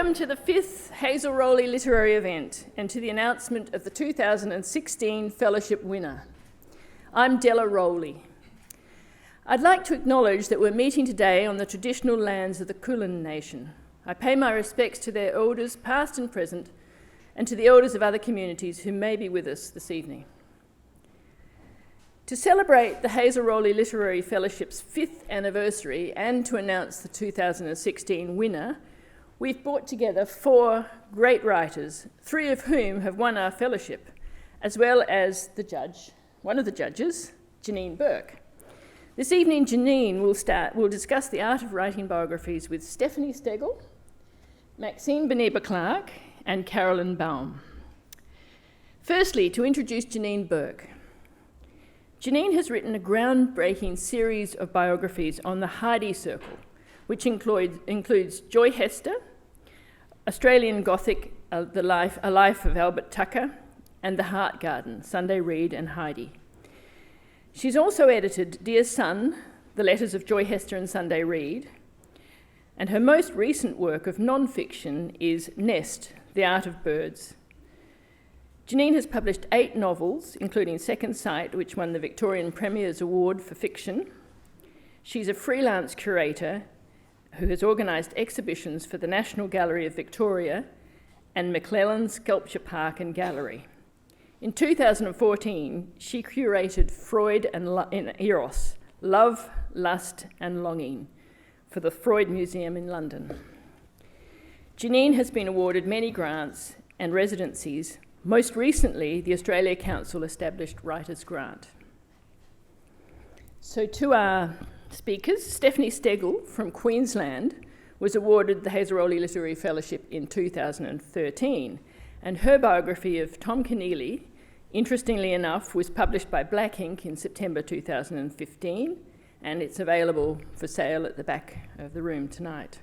Welcome to the 5th Hazel Rowley Literary Event and to the announcement of the 2016 Fellowship winner. I'm Della Rowley. I'd like to acknowledge that we're meeting today on the traditional lands of the Kulin Nation. I pay my respects to their elders, past and present, and to the elders of other communities who may be with us this evening. To celebrate the Hazel Rowley Literary Fellowship's 5th anniversary and to announce the 2016 winner, we've brought together 4 great writers, 3 of whom have won our fellowship, as well as the judge, one of the judges, Janine Burke. This evening, Janine will discuss the art of writing biographies with Stephany Steggall, Maxine Beneba Clarke, and Carolyn Bow. Firstly, to introduce Janine Burke. Janine has written a groundbreaking series of biographies on the Heidi Circle, which includes Joy Hester, Australian Gothic, A Life of Albert Tucker, and The Heart Garden, Sunday Reed and Heidi. She's also edited Dear Son, The Letters of Joy Hester and Sunday Reed, and her most recent work of nonfiction is Nest, The Art of Birds. Janine has published 8 novels, including Second Sight, which won the Victorian Premier's Award for Fiction. She's a freelance curator who has organised exhibitions for the National Gallery of Victoria and McClellan Sculpture Park and Gallery. In 2014, she curated Freud and Eros, Love, Lust and Longing, for the Freud Museum in London. Janine has been awarded many grants and residencies. Most recently, the Australia Council established Writers' Grant. So to our speakers, Stephany Steggall from Queensland was awarded the Hazel Rowley Literary Fellowship in 2013, and her biography of Tom Keneally, interestingly enough, was published by Black Ink in September 2015, and it's available for sale at the back of the room tonight.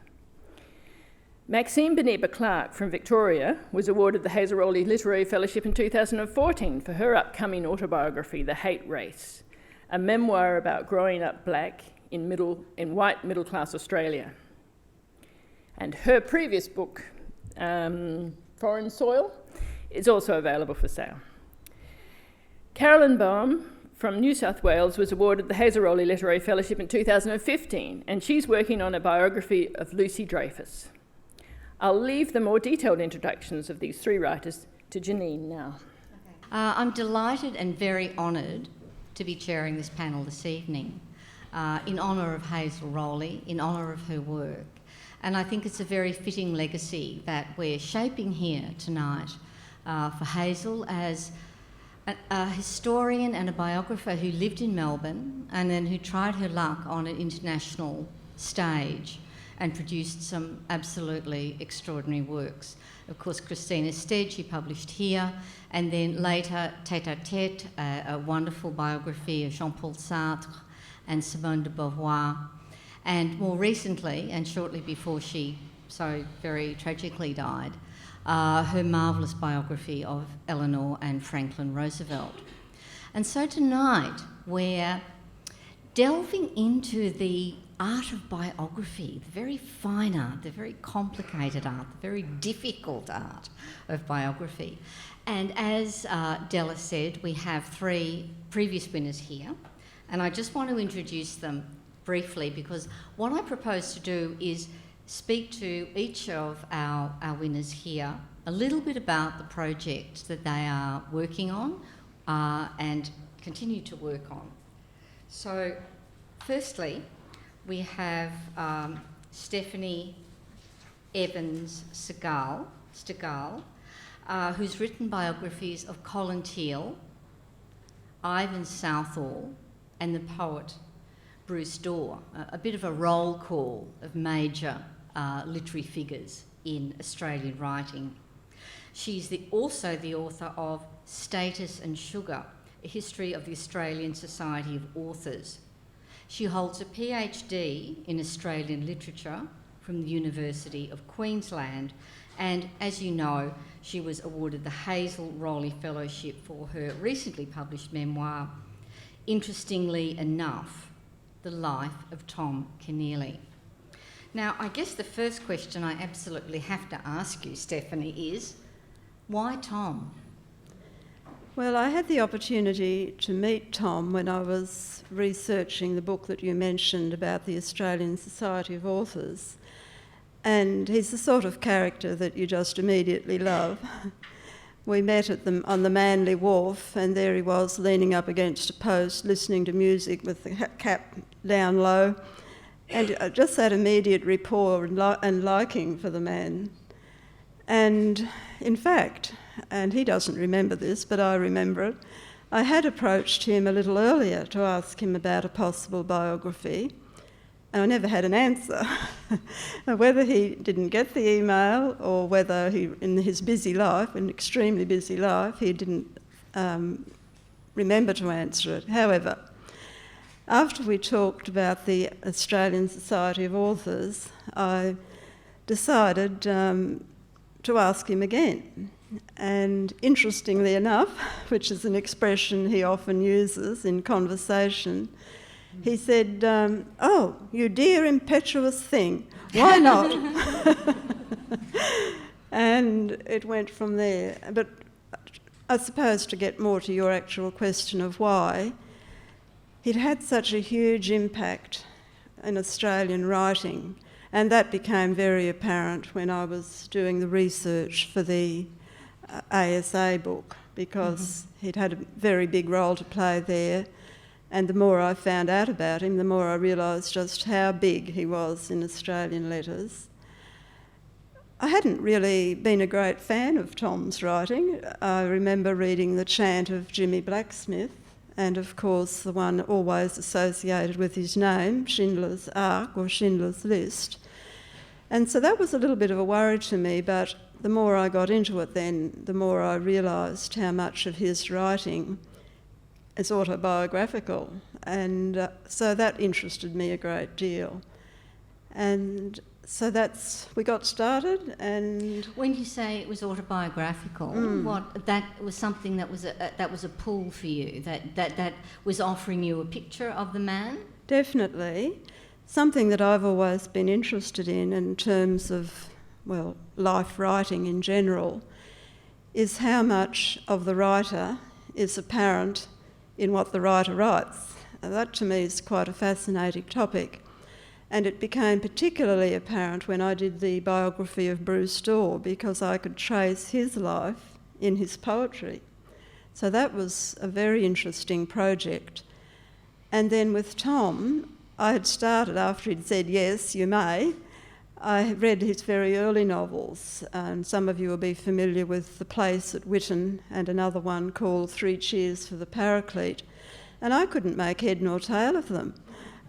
Maxine Beneba Clarke from Victoria was awarded the Hazel Rowley Literary Fellowship in 2014 for her upcoming autobiography, The Hate Race, a memoir about growing up black in white middle-class Australia. And her previous book, Foreign Soil, is also available for sale. Carolyn Bow from New South Wales was awarded the Hazel Rowley Literary Fellowship in 2015, and she's working on a biography of Lucy Dreyfus. I'll leave the more detailed introductions of these 3 writers to Janine now. I'm delighted and very honoured to be chairing this panel this evening in honour of Hazel Rowley, in honour of her work. And I think it's a very fitting legacy that we're shaping here tonight for Hazel as a historian and a biographer who lived in Melbourne and then who tried her luck on an international stage and produced some absolutely extraordinary works. Of course, Christina Stead, she published here, and then later, Tête à Tête, a wonderful biography of Jean-Paul Sartre and Simone de Beauvoir. And more recently, and shortly before she so very tragically died, her marvellous biography of Eleanor and Franklin Roosevelt. And so tonight, we're delving into the art of biography, the very fine art, the very complicated art, the very difficult art of biography. And as Della said, we have 3 previous winners here, and I just want to introduce them briefly because what I propose to do is speak to each of our winners here a little bit about the project that they are working on and continue to work on. So, firstly, we have Stephany Evans Steggall, who's written biographies of Colin Teal, Ivan Southall, and the poet Bruce Dorr, a bit of a roll call of major literary figures in Australian writing. She's also the author of Status and Sugar, a history of the Australian Society of Authors. She holds a PhD in Australian literature from the University of Queensland, and as you know, she was awarded the Hazel Rowley Fellowship for her recently published memoir, Interestingly Enough, The Life of Tom Keneally. Now, I guess the first question I absolutely have to ask you, Stephany, is why Tom? Well, I had the opportunity to meet Tom when I was researching the book that you mentioned about the Australian Society of Authors, and he's the sort of character that you just immediately love. We met on the Manly Wharf, and there he was leaning up against a post, listening to music with the cap down low, and just that immediate rapport and liking for the man. And in fact, and he doesn't remember this, but I remember it, I had approached him a little earlier to ask him about a possible biography, and I never had an answer. Whether he didn't get the email or whether he, in his busy life, an extremely busy life, he didn't remember to answer it. However, after we talked about the Australian Society of Authors, I decided to ask him again. And interestingly enough, which is an expression he often uses in conversation, he said, "Oh, you dear impetuous thing, why not?" And it went from there. But I suppose to get more to your actual question of why, he'd had such a huge impact in Australian writing, and that became very apparent when I was doing the research for the ASA book, because he'd had a very big role to play there, and the more I found out about him, the more I realised just how big he was in Australian letters. I hadn't really been a great fan of Tom's writing. I remember reading The Chant of Jimmy Blacksmith, and of course the one always associated with his name, Schindler's Ark or Schindler's List. And so that was a little bit of a worry to me, but the more I got into it then, the more I realised how much of his writing is autobiographical. And so that interested me a great deal. And so we got started. And when you say it was autobiographical, what that was something that was a pull for you, that was offering you a picture of the man? Definitely. Something that I've always been interested in terms of, well, life writing in general, is how much of the writer is apparent in what the writer writes. And that to me is quite a fascinating topic. And it became particularly apparent when I did the biography of Bruce Dorr, because I could trace his life in his poetry. So that was a very interesting project. And then with Tom, I had started, after he'd said, "Yes, you may," I had read his very early novels, and some of you will be familiar with The Place at Witton and another one called 3 Cheers for the Paraclete, and I couldn't make head nor tail of them.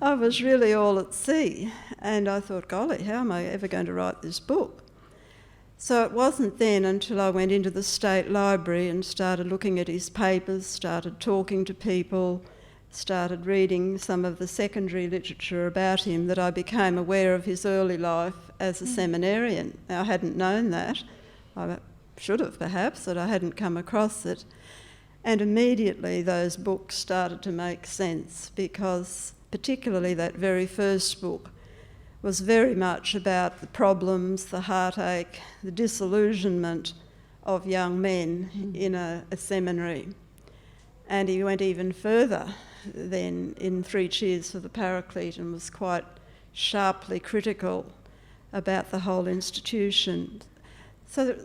I was really all at sea, and I thought, golly, how am I ever going to write this book? So it wasn't then until I went into the State Library and started looking at his papers, started talking to people, started reading some of the secondary literature about him, that I became aware of his early life as a seminarian. Now, I hadn't known that. I should have perhaps, but I hadn't come across it. And immediately those books started to make sense, because particularly that very first book was very much about the problems, the heartache, the disillusionment of young men in a seminary. And he went even further then in 3 Cheers for the Paraclete and was quite sharply critical about the whole institution. So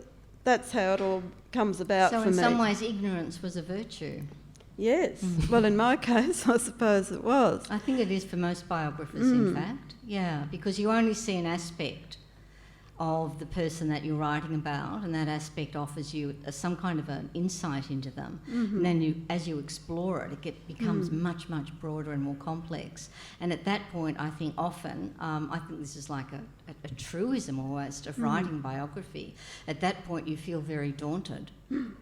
that's how it all comes about for me. So in some ways ignorance was a virtue. Yes. Well, in my case, I suppose it was. I think it is for most biographers, in fact. Yeah, because you only see an aspect of the person that you're writing about, and that aspect offers you some kind of an insight into them. And then as you explore it, it becomes much, much broader and more complex. And at that point, I think often, I think this is like a truism almost of writing biography. At that point, you feel very daunted.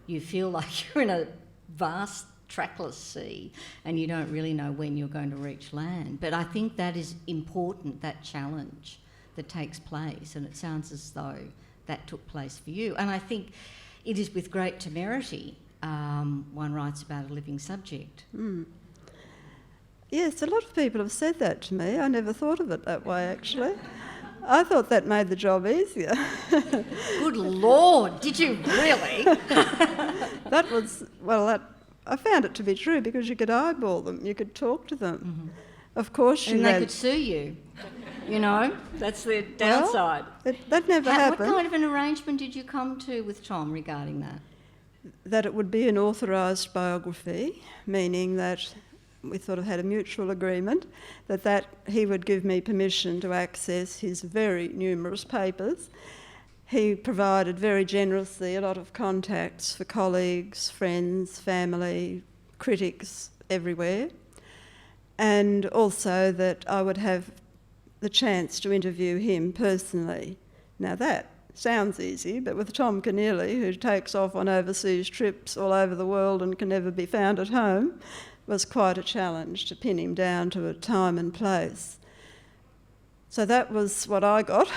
You feel like you're in a vast trackless sea and you don't really know when you're going to reach land. But I think that is important, that challenge that takes place, and it sounds as though that took place for you. And I think it is with great temerity one writes about a living subject. Yes, a lot of people have said that to me. I never thought of it that way, actually. I thought that made the job easier. Good Lord, did you really? That was, I found it to be true because you could eyeball them, you could talk to them. Mm-hmm. Of course she And read... they could sue you, you know, that's the downside. Well, that never happened. What kind of an arrangement did you come to with Tom regarding that? That it would be an authorised biography, meaning that we sort of had a mutual agreement that he would give me permission to access his very numerous papers. He provided very generously a lot of contacts for colleagues, friends, family, critics everywhere, and also that I would have the chance to interview him personally. Now that sounds easy, but with Tom Keneally, who takes off on overseas trips all over the world and can never be found at home, was quite a challenge to pin him down to a time and place. So that was what I got.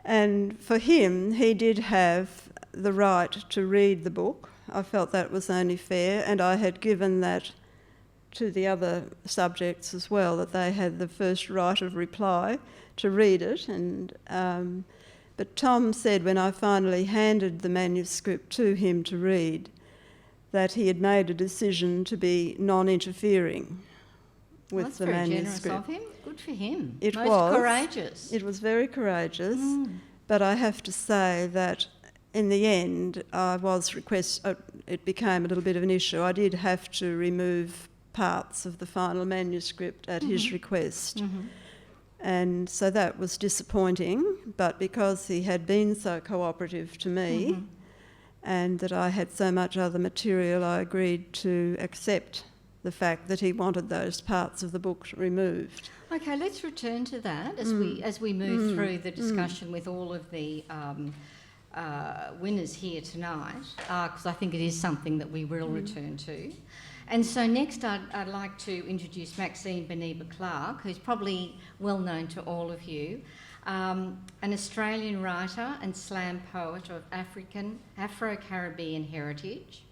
And for him, he did have the right to read the book. I felt that was only fair, and I had given that to the other subjects as well, that they had the first right of reply to read it. But Tom said when I finally handed the manuscript to him to read that he had made a decision to be non-interfering with the manuscript. That's very generous of him. Good for him. It Most was courageous. It was very courageous, but I have to say that in the end it became a little bit of an issue. I did have to remove parts of the final manuscript at his request. And so that was disappointing, but because he had been so cooperative to me and that I had so much other material, I agreed to accept the fact that he wanted those parts of the book removed. Okay, let's return to that as we move through the discussion with all of the winners here tonight, because I think it is something that we will return to. And so next I'd like to introduce Maxine Beneba Clarke, who's probably well known to all of you, an Australian writer and slam poet of Afro-Caribbean heritage.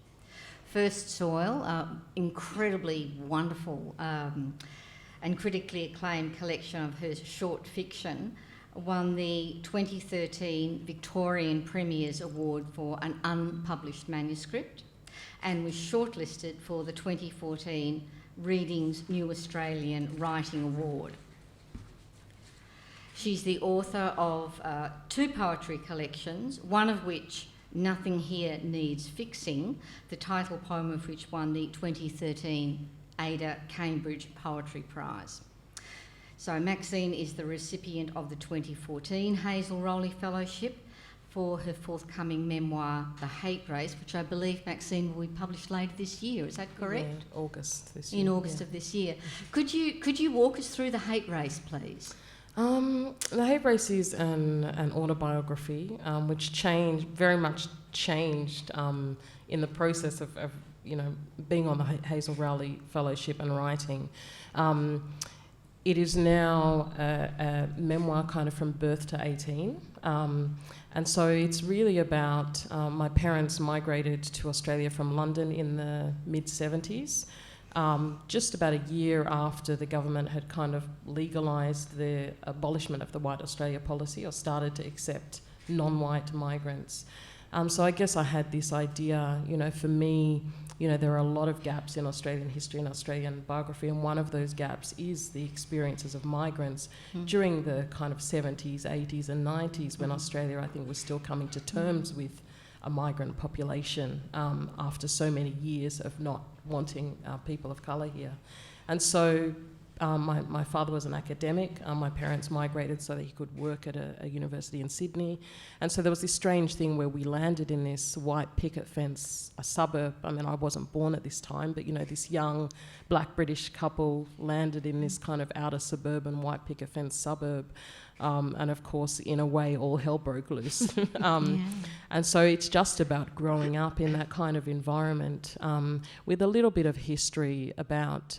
First Soil, incredibly wonderful and critically acclaimed collection of her short fiction, won the 2013 Victorian Premier's Award for an unpublished manuscript, and was shortlisted for the 2014 Readings New Australian Writing Award. She's the author of two poetry collections, one of which, Nothing Here Needs Fixing, the title poem of which won the 2013 Ada Cambridge Poetry Prize. So Maxine is the recipient of the 2014 Hazel Rowley Fellowship for her forthcoming memoir, The Hate Race, which I believe, Maxine, will be published later this year. Is that correct? Yeah, August this year. In August of this year. Could you walk us through The Hate Race, please? The Hate Race is an autobiography which very much changed in the process of being on the Hazel Rowley Fellowship and writing. It is now a memoir kind of from birth to 18. And so it's really about my parents migrated to Australia from London in the mid-70s, just about a year after the government had kind of legalised the abolishment of the White Australia policy, or started to accept non-white migrants. So I guess I had this idea, for me, there are a lot of gaps in Australian history and Australian biography, and one of those gaps is the experiences of migrants during the kind of 70s, 80s and 90s, when Australia, I think, was still coming to terms with a migrant population after so many years of not wanting people of colour here. And so my father was an academic. My parents migrated so that he could work at a university in Sydney. And so there was this strange thing where we landed in this white picket fence, a suburb. I mean, I wasn't born at this time, but, this young black British couple landed in this kind of outer suburban white picket fence suburb. And of course, in a way, all hell broke loose. And so it's just about growing up in that kind of environment with a little bit of history about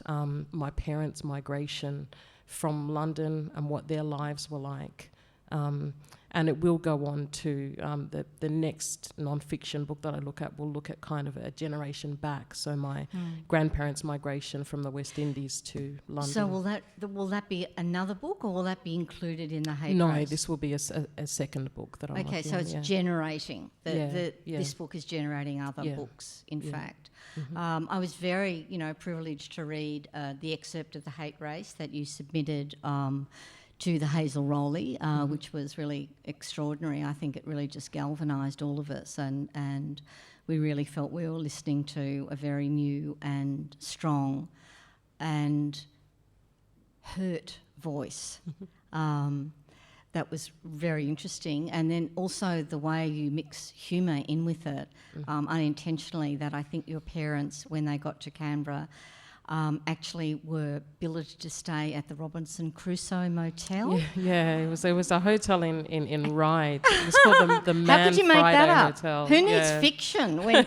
my parents' migration from London and what their lives were like And it will go on to the next non-fiction book that I look at will look at kind of a generation back. So my grandparents' migration from the West Indies to London. So will that be another book, or will that be included in the hate No, race? this will be a second book that I'm Okay, working so on, it's yeah. generating. Yeah. This book is generating other Yeah. books, in Yeah. fact. I was very, privileged to read the excerpt of the hate race that you submitted to the Hazel Rowley, which was really extraordinary. I think it really just galvanised all of us, and we really felt we were listening to a very new and strong and hurt voice. That was very interesting. And then also the way you mix humour in with it, unintentionally, that I think your parents, when they got to Canberra, actually were billeted to stay at the Robinson Crusoe Motel. Yeah, it was a hotel in Ryde. It was called the Man How could you make Friday that up? Hotel. Who needs Yeah. fiction when,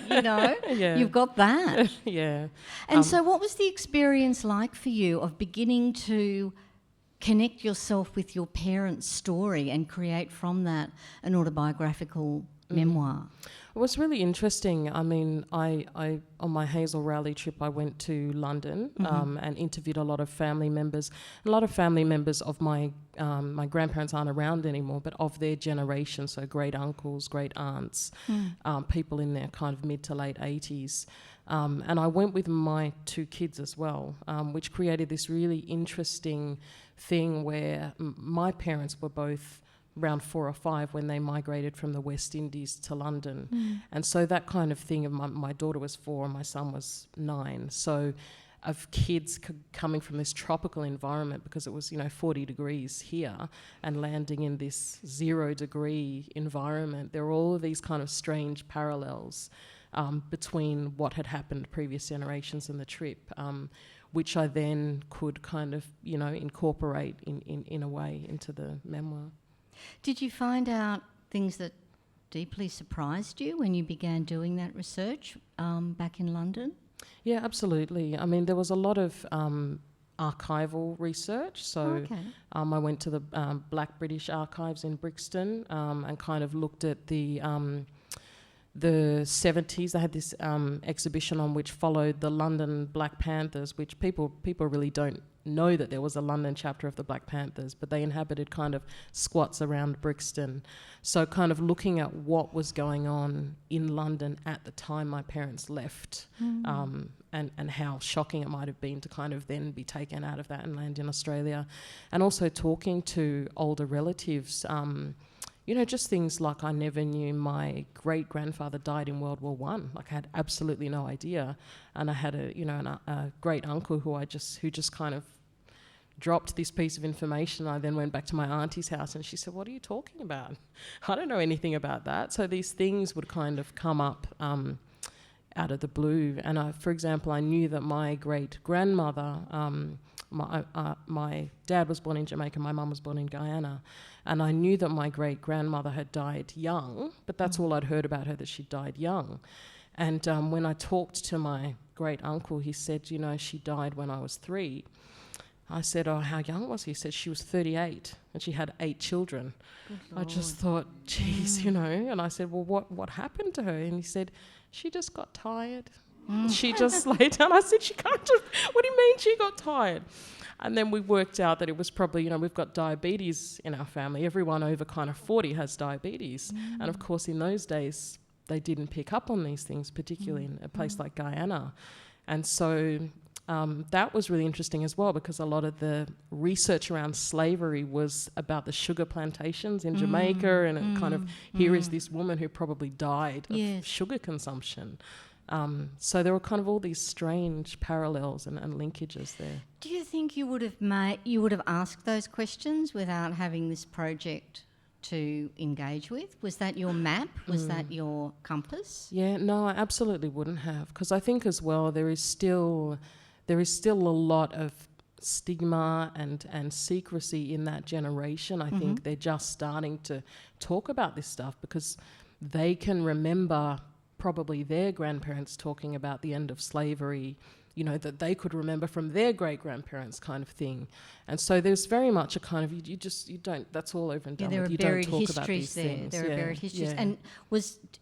you've got that? Yeah. And so what was the experience like for you of beginning to connect yourself with your parents' story and create from that an autobiographical memoir? It was really interesting. I mean, I on my Hazel Rowley trip, I went to London and interviewed a lot of family members. A lot of family members of my grandparents aren't around anymore, but of their generation, so great uncles, great aunts, people in their kind of mid to late 80s. And I went with my two kids as well, which created this really interesting thing where my parents were both around 4 or 5 when they migrated from the West Indies to London. And so that kind of thing of my daughter was 4 and my son was 9. So of kids coming from this tropical environment, because it was 40 degrees here, and landing in this 0 degree environment, there were all of these kind of strange parallels between what had happened previous generations and the trip, which I then could kind of incorporate in a way into the memoir. Did you find out things that deeply surprised you when you began doing that research back in London? Yeah, absolutely. I mean, there was a lot of archival research. So I went to the Black British Archives in Brixton and kind of looked at the 70s. They had this exhibition on which followed the London Black Panthers, which people really don't know that there was a London chapter of the Black Panthers, but they inhabited kind of squats around Brixton. So kind of looking at what was going on in London at the time my parents left, and how shocking it might have been to kind of then be taken out of that and land in Australia. And also talking to older relatives, just things like I never knew my great-grandfather died in World War One. Like I had absolutely no idea. And I had a great uncle who just kind of dropped this piece of information. I then went back to my auntie's house and she said, "What are you talking about? I don't know anything about that." So these things would kind of come up out of the blue. And for example, I knew that my great-grandmother, my dad was born in Jamaica, my mum was born in Guyana, and I knew that my great-grandmother had died young, but that's all I'd heard about her, that she died young. And when I talked to my great uncle, he said, she died when I was 3. I said, "Oh, how young was he?" He said, "She was 38 and she had 8 children." I just thought, geez, and I said, "Well, what happened to her?" And he said, "She just got tired." She just laid down. I said, "She can't just, what do you mean she got tired?" And then we worked out that it was probably, we've got diabetes in our family. Everyone over kind of 40 has diabetes. And of course, in those days, they didn't pick up on these things, particularly in a place like Guyana. And so that was really interesting as well, because a lot of the research around slavery was about the sugar plantations in Jamaica, and it kind of, here is this woman who probably died of sugar consumption. So there were kind of all these strange parallels and linkages there. Do you think you would have asked those questions without having this project to engage with? Was that your map? Was that your compass? Yeah, no, I absolutely wouldn't have, because I think as well there is still a lot of stigma and secrecy in that generation. I think they're just starting to talk about this stuff because they can remember probably their grandparents talking about the end of slavery that they could remember from their great-grandparents kind of thing. And so there's very much a kind of, you don't, that's all over and done there with. are You buried don't talk histories about these there. things. There are buried histories. Yeah. And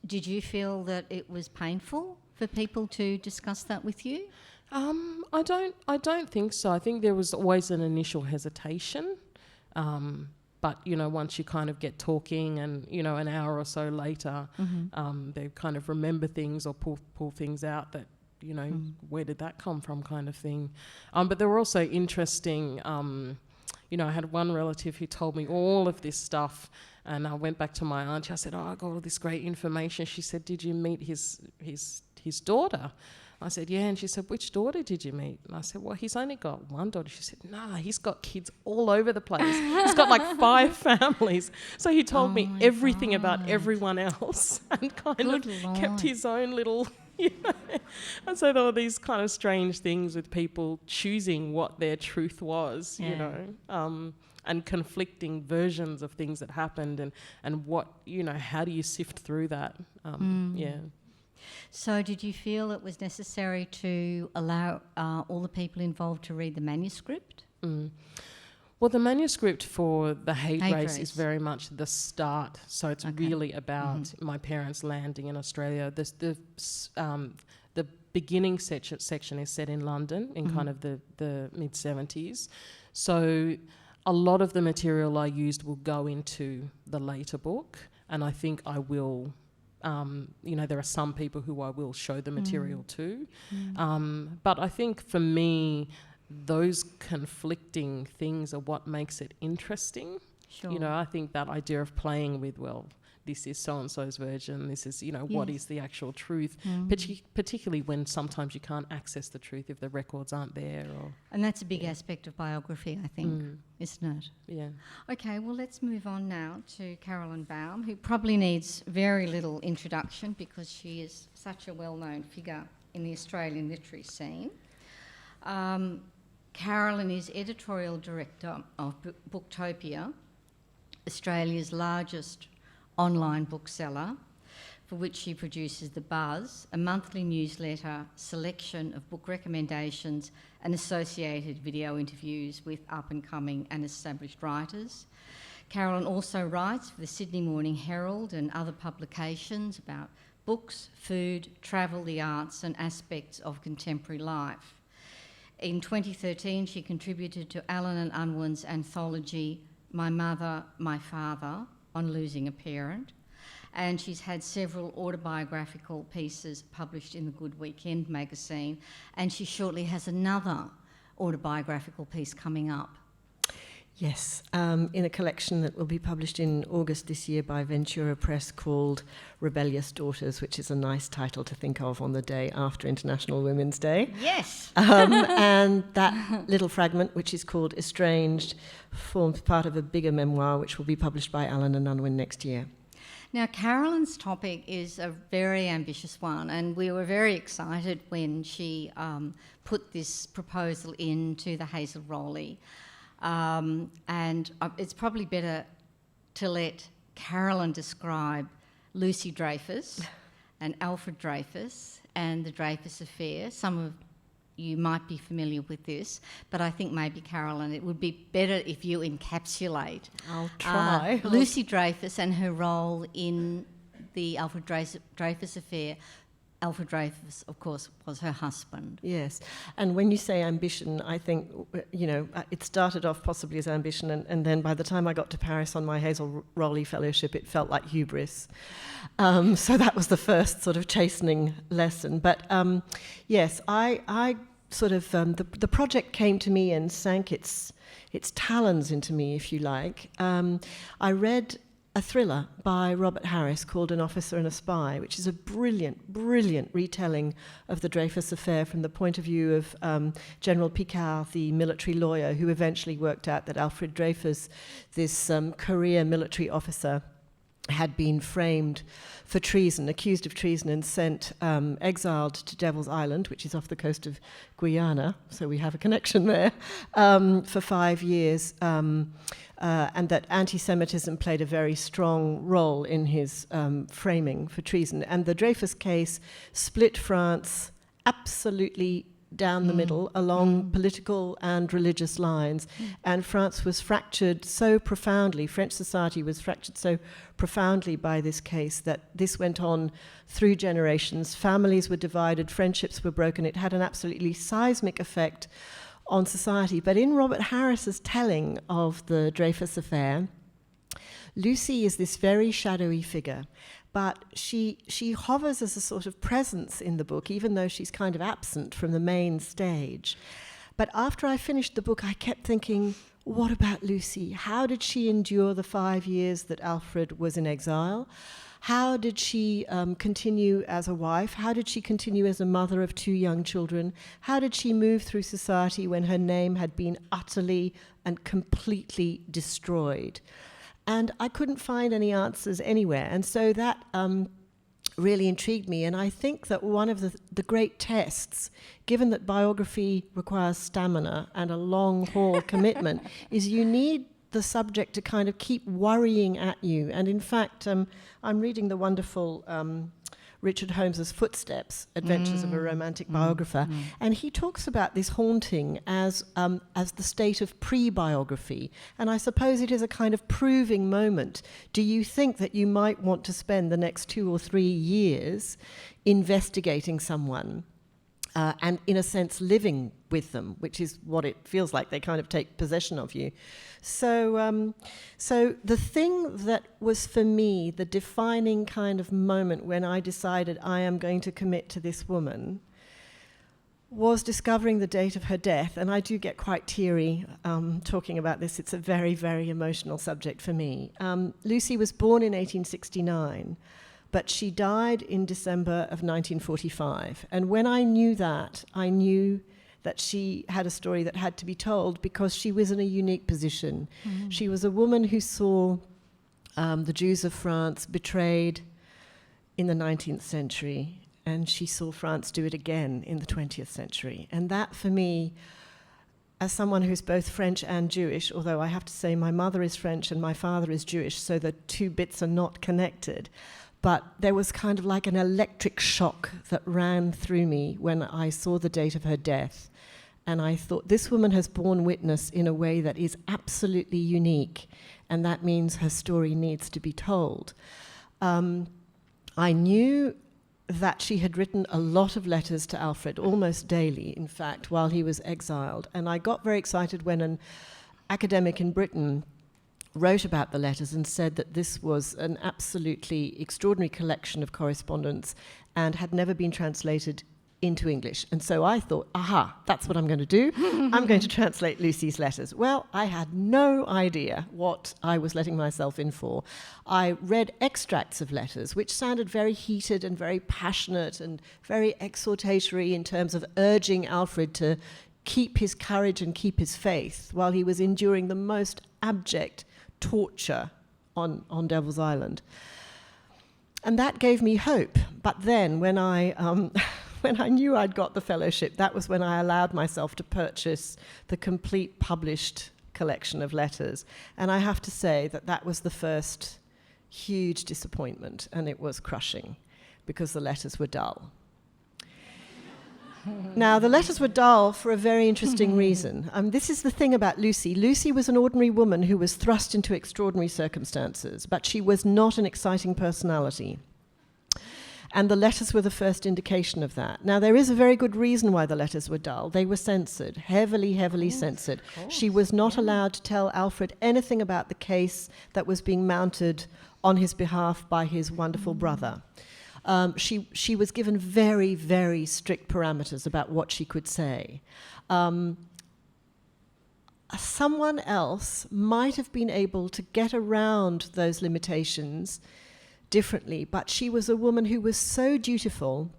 did you feel that it was painful for people to discuss that with you? I don't think so. I think there was always an initial hesitation. But, once you kind of get talking and, an hour or so later, they kind of remember things or pull things out that, where did that come from kind of thing. But there were also interesting, I had one relative who told me all of this stuff, and I went back to my auntie. I said, I got all this great information. She said, did you meet his daughter? I said, yeah. And she said, which daughter did you meet? And I said, well, he's only got one daughter. She said, no, he's got kids all over the place. He's got like 5 families. So he told me everything about everyone else and kind of kept his own little, And so there were these kind of strange things with people choosing what their truth was, and conflicting versions of things that happened and what, how do you sift through that? So did you feel it was necessary to allow all the people involved to read the manuscript? Well, the manuscript for The Hate Race is very much the start. So it's really about my parents landing in Australia. The beginning section is set in London in kind of the mid-70s. So a lot of the material I used will go into the later book, and I think I will... there are some people who I will show the material to. But I think for me, those conflicting things are what makes it interesting. Sure. I think that idea of playing with, this is so-and-so's version, this is, what is the actual truth, particularly when sometimes you can't access the truth if the records aren't there. And that's a big aspect of biography, I think, isn't it? Yeah. Okay, well, let's move on now to Carolyn Bow, who probably needs very little introduction because she is such a well-known figure in the Australian literary scene. Carolyn is editorial director of Booktopia, Australia's largest online bookseller, for which she produces The Buzz, a monthly newsletter selection of book recommendations and associated video interviews with up-and-coming and established writers. Carolyn also writes for the Sydney Morning Herald and other publications about books, food, travel, the arts and aspects of contemporary life. In 2013, she contributed to Allen and Unwin's anthology My Mother, My Father, on losing a parent, and she's had several autobiographical pieces published in the Good Weekend magazine, and she shortly has another autobiographical piece coming up. Yes, in a collection that will be published in August this year by Ventura Press called Rebellious Daughters, which is a nice title to think of on the day after International Women's Day. Yes! And that little fragment, which is called Estranged, forms part of a bigger memoir which will be published by Allen and Unwin next year. Now, Carolyn's topic is a very ambitious one, and we were very excited when she put this proposal into the Hazel Rowley. And it's probably better to let Carolyn describe Lucy Dreyfus and Alfred Dreyfus and the Dreyfus affair. Some of you might be familiar with this, but I think maybe, Carolyn, it would be better if you encapsulate I'll try. Lucy Dreyfus and her role in the Alfred Dreyfus affair. Alfred Dreyfus, of course, was her husband. Yes, and when you say ambition, I think, it started off possibly as ambition, and then by the time I got to Paris on my Hazel Rowley Fellowship, it felt like hubris. So that was the first sort of chastening lesson. But yes, I sort of, the project came to me and sank its talons into me, if you like. I read a thriller by Robert Harris called An Officer and a Spy, which is a brilliant, brilliant retelling of the Dreyfus affair from the point of view of General Picard, the military lawyer who eventually worked out that Alfred Dreyfus, this career military officer, had been framed for treason, accused of treason, and sent exiled to Devil's Island, which is off the coast of Guyana, so we have a connection there, for 5 years, and that anti-Semitism played a very strong role in his framing for treason. And the Dreyfus case split France absolutely down the middle along political and religious lines. And France was fractured so profoundly, French society was fractured so profoundly by this case that this went on through generations. Families were divided, friendships were broken. It had an absolutely seismic effect on society. But in Robert Harris's telling of the Dreyfus affair, Lucy is this very shadowy figure, but she hovers as a sort of presence in the book, even though she's kind of absent from the main stage. But after I finished the book, I kept thinking, what about Lucy? How did she endure the 5 years that Alfred was in exile? How did she continue as a wife? How did she continue as a mother of 2 young children? How did she move through society when her name had been utterly and completely destroyed? And I couldn't find any answers anywhere. And so that really intrigued me. And I think that one of the great tests, given that biography requires stamina and a long haul commitment, is you need the subject to kind of keep worrying at you. And in fact, I'm reading the wonderful Richard Holmes's Footsteps, Adventures of a Romantic Biographer, and he talks about this haunting as the state of pre-biography. And I suppose it is a kind of proving moment. Do you think that you might want to spend the next 2 or 3 years investigating someone and, in a sense, living with them, which is what it feels like. They kind of take possession of you. So the thing that was for me the defining kind of moment when I decided I am going to commit to this woman was discovering the date of her death. And I do get quite teary talking about this. It's a very, very emotional subject for me. Lucy was born in 1869, but she died in December of 1945. And when I knew that, I knew that she had a story that had to be told because she was in a unique position. She was a woman who saw the Jews of France betrayed in the 19th century, and she saw France do it again in the 20th century. And that, for me, as someone who's both French and Jewish, although I have to say my mother is French and my father is Jewish, so the two bits are not connected, but there was kind of like an electric shock that ran through me when I saw the date of her death. And I thought, this woman has borne witness in a way that is absolutely unique, and that means her story needs to be told. I knew that she had written a lot of letters to Alfred, almost daily, in fact, while he was exiled. And I got very excited when an academic in Britain wrote about the letters and said that this was an absolutely extraordinary collection of correspondence and had never been translated into English. And so I thought, aha, that's what I'm going to do. I'm going to translate Lucy's letters. Well, I had no idea what I was letting myself in for. I read extracts of letters, which sounded very heated and very passionate and very exhortatory in terms of urging Alfred to keep his courage and keep his faith while he was enduring the most abject torture on Devil's Island. And that gave me hope. But then when I knew I'd got the fellowship, that was when I allowed myself to purchase the complete published collection of letters. And I have to say that that was the first huge disappointment, and it was crushing because the letters were dull. Now, the letters were dull for a very interesting reason. This is the thing about Lucy. Lucy was an ordinary woman who was thrust into extraordinary circumstances, but she was not an exciting personality. And the letters were the first indication of that. Now, there is a very good reason why the letters were dull. They were censored, heavily censored. She was not allowed to tell Alfred anything about the case that was being mounted on his behalf by his wonderful brother. She was given very, very strict parameters about what she could say. Someone else might have been able to get around those limitations differently, but she was a woman who was so dutiful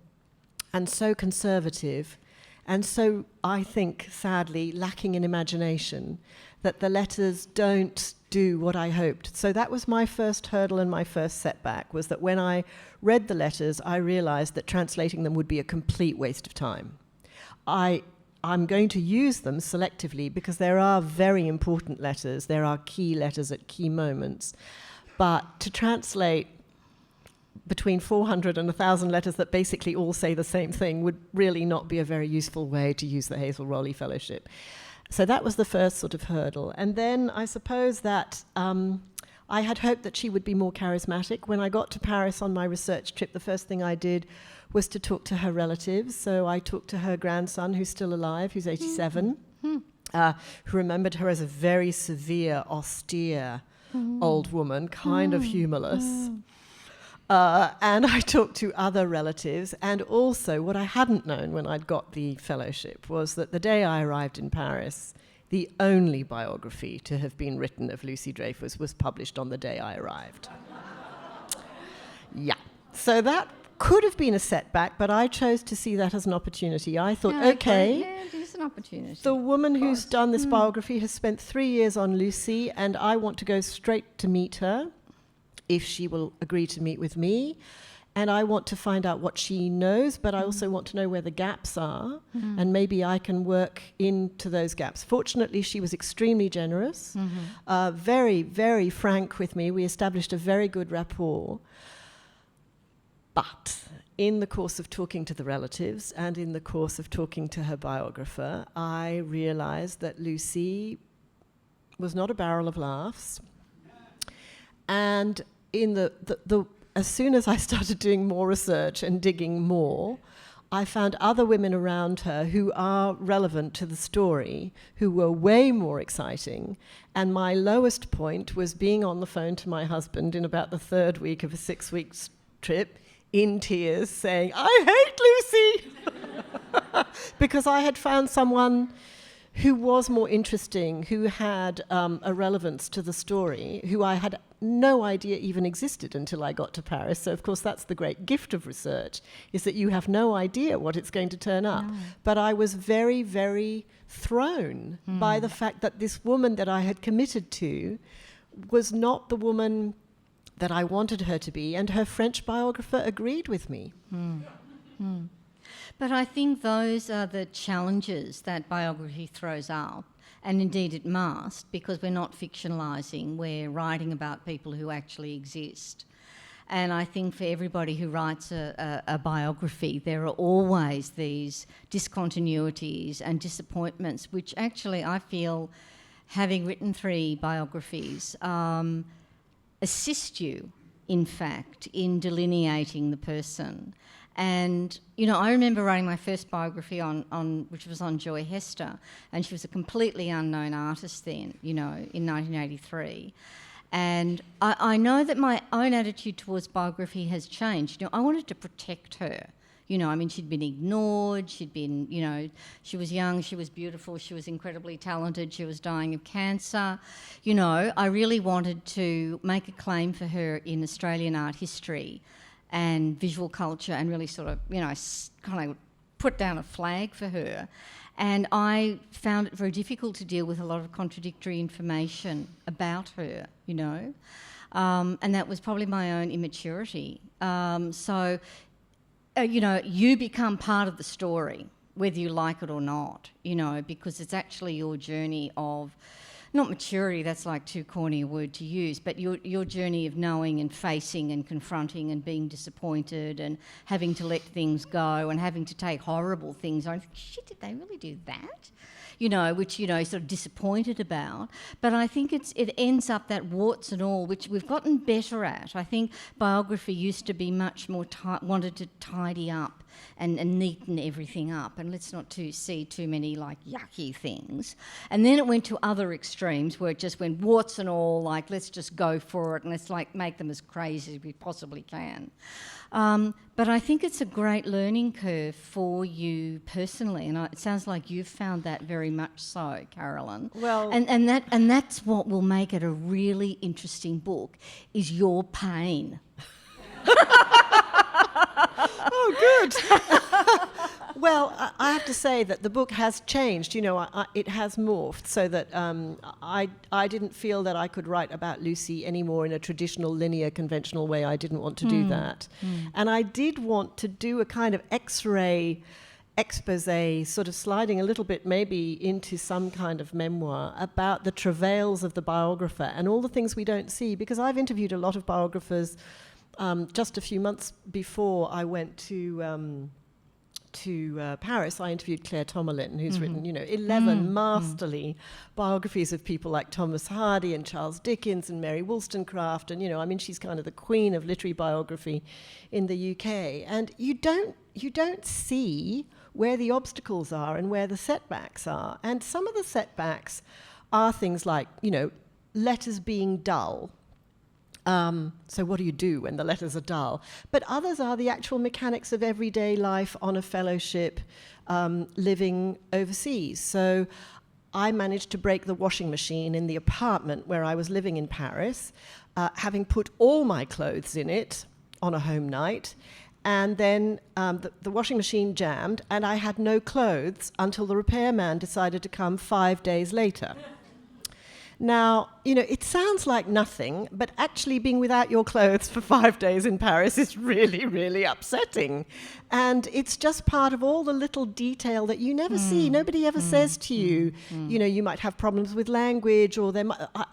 and so conservative and so, I think, sadly, lacking in imagination that the letters don't do what I hoped. So that was my first hurdle and my first setback, was that when I read the letters, I realized that translating them would be a complete waste of time. I'm going to use them selectively because there are very important letters, there are key letters at key moments, but to translate between 400 and 1,000 letters that basically all say the same thing would really not be a very useful way to use the Hazel Rowley Fellowship. So that was the first sort of hurdle. And then I suppose that I had hoped that she would be more charismatic. When I got to Paris on my research trip, the first thing I did was to talk to her relatives. So I talked to her grandson, who's still alive, who's 87, who remembered her as a very severe, austere old woman, kind of humorless. And I talked to other relatives, and also what I hadn't known when I'd got the fellowship was that the day I arrived in Paris, the only biography to have been written of Lucy Dreyfus was published on the day I arrived. Yeah. So that could have been a setback, but I chose to see that as an opportunity. I thought, okay, it is an opportunity. the woman who's done this biography has spent 3 years on Lucy, and I want to go straight to meet her, if she will agree to meet with me. And I want to find out what she knows, but I also want to know where the gaps are, and maybe I can work into those gaps. Fortunately, she was extremely generous, very, very frank with me. We established a very good rapport. But in the course of talking to the relatives and in the course of talking to her biographer, I realized that Lucy was not a barrel of laughs. And in as soon as I started doing more research and digging more, I found other women around her who are relevant to the story, who were way more exciting. And my lowest point was being on the phone to my husband in about the third week of a 6-week trip, in tears, saying, "I hate Lucy!" Because I had found someone who was more interesting, who had a relevance to the story, who I had no idea even existed until I got to Paris. So, of course, that's the great gift of research, is that you have no idea what it's going to turn up. No. But I was very, very thrown by the fact that this woman that I had committed to was not the woman that I wanted her to be, and her French biographer agreed with me. But I think those are the challenges that biography throws up, and indeed it must, because we're not fictionalising, we're writing about people who actually exist. And I think for everybody who writes a biography, there are always these discontinuities and disappointments, which actually I feel, having written 3 biographies, assist you, in fact, in delineating the person. And, you know, I remember writing my first biography which was on Joy Hester, and she was a completely unknown artist then, you know, in 1983. And I know that my own attitude towards biography has changed. You know, I wanted to protect her. You know, I mean, she'd been ignored, she'd been, you know, she was young, she was beautiful, she was incredibly talented, she was dying of cancer. You know, I really wanted to make a claim for her in Australian art history and visual culture, and really sort of, you know, kind of put down a flag for her. And I found it very difficult to deal with a lot of contradictory information about her, you know. And that was probably my own immaturity. You know, you become part of the story, whether you like it or not, you know, because it's actually your journey of, not maturity, that's like too corny a word to use, but your journey of knowing and facing and confronting and being disappointed and having to let things go and having to take horrible things on. Shit, did they really do that? You know, which, you know, sort of disappointed about. But I think it ends up that warts and all, which we've gotten better at. I think biography used to be much more, wanted to tidy up and neaten everything up, and let's not see too many, like, yucky things. And then it went to other extremes where it just went warts and all, like, let's just go for it and let's, like, make them as crazy as we possibly can. But I think it's a great learning curve for you personally, and it sounds like you've found that very much so, Carolyn. Well, and that's what will make it a really interesting book, is your pain. Oh, good. Well, I have to say that the book has changed. You know, it has morphed so that I didn't feel that I could write about Lucy anymore in a traditional, linear, conventional way. I didn't want to do that. And I did want to do a kind of X-ray expose, sort of sliding a little bit maybe into some kind of memoir about the travails of the biographer and all the things we don't see, because I've interviewed a lot of biographers just a few months before I went to Paris, I interviewed Claire Tomalin, who's written, 11 masterly biographies of people like Thomas Hardy and Charles Dickens and Mary Wollstonecraft, and she's kind of the queen of literary biography in the UK. And you don't see where the obstacles are and where the setbacks are. And some of the setbacks are things like, letters being dull. So what do you do when the letters are dull? But others are the actual mechanics of everyday life on a fellowship, living overseas. So I managed to break the washing machine in the apartment where I was living in Paris, having put all my clothes in it on a home night. And then the washing machine jammed and I had no clothes until the repairman decided to come 5 days later. Now, it sounds like nothing, but actually being without your clothes for 5 days in Paris is really, really upsetting. And it's just part of all the little detail that you never see. Nobody ever says to you, you might have problems with language, or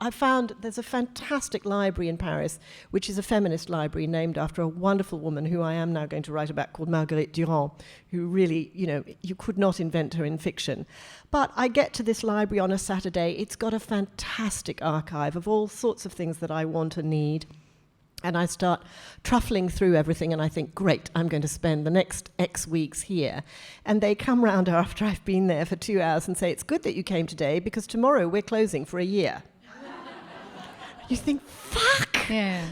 I found there's a fantastic library in Paris, which is a feminist library named after a wonderful woman who I am now going to write about called Marguerite Durand, who really, you could not invent her in fiction. But I get to this library on a Saturday. It's got a fantastic archive of all sorts of things that I want and need. And I start truffling through everything and I think, great, I'm going to spend the next X weeks here. And they come round after I've been there for 2 hours and say, it's good that you came today because tomorrow we're closing for a year. You think, fuck! Yeah.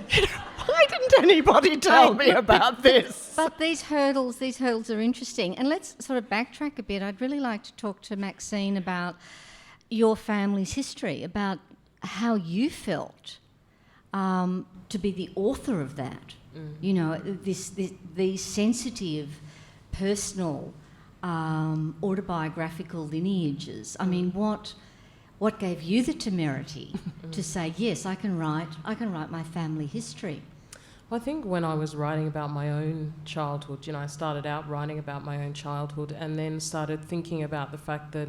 Why didn't anybody tell me about this? But these hurdles are interesting. And let's sort of backtrack a bit. I'd really like to talk to Maxine about your family's history, about how you felt to be the author of that. These sensitive, personal, autobiographical lineages. I mean, what gave you the temerity to say, yes, I can write my family history? I think when I was writing about my own childhood, I started out writing about my own childhood and then started thinking about the fact that,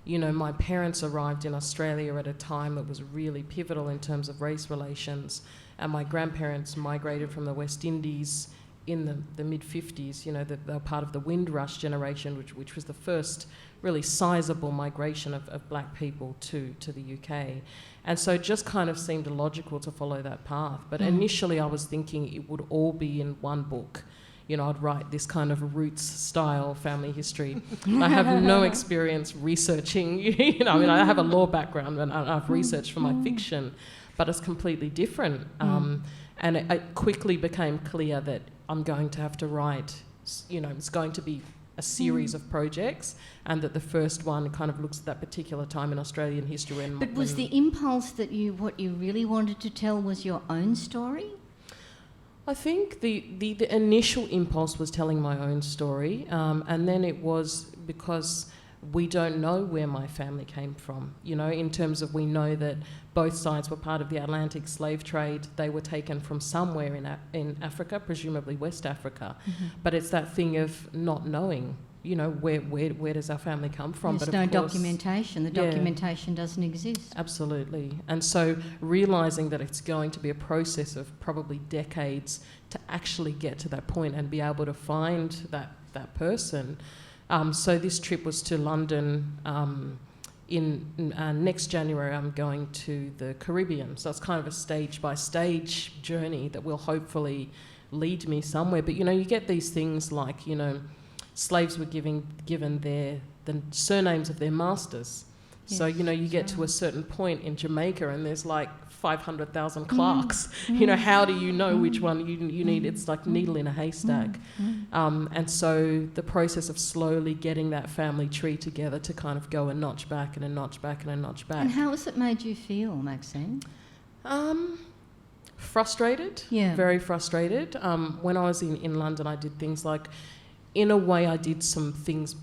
my parents arrived in Australia at a time that was really pivotal in terms of race relations, and my grandparents migrated from the West Indies in the mid-50s. They were part of the Windrush generation, which was the first really sizable migration of black people to the UK. And so it just kind of seemed illogical to follow that path. But initially I was thinking it would all be in one book. I'd write this kind of roots-style family history. I have no experience researching, I have a law background and I've researched for my fiction, but it's completely different. And it quickly became clear that I'm going to have to write, it's going to be a series of projects, and that the first one kind of looks at that particular time in Australian history. But was the impulse that what you really wanted to tell was your own story? I think the initial impulse was telling my own story, and then it was because we don't know where my family came from, in terms of we know that both sides were part of the Atlantic slave trade. They were taken from somewhere in Africa, presumably West Africa. But it's that thing of not knowing, where does our family come from? There's but no documentation. The documentation doesn't exist. Absolutely. And so realising that it's going to be a process of probably decades to actually get to that point and be able to find that person. So this trip was to London. Next January I'm going to the Caribbean. So it's kind of a stage-by-stage journey that will hopefully lead me somewhere. But, you get these things like, slaves were given the surnames of their masters. Yes. So, you get to a certain point in Jamaica and there's like 500,000 Clarkes. How do you know which one you need? It's like needle in a haystack. And so the process of slowly getting that family tree together to kind of go a notch back and a notch back and a notch back. And how has it made you feel, Maxine? Frustrated. Yeah. Very frustrated. When I was in London, I did things like, in a way, I did some things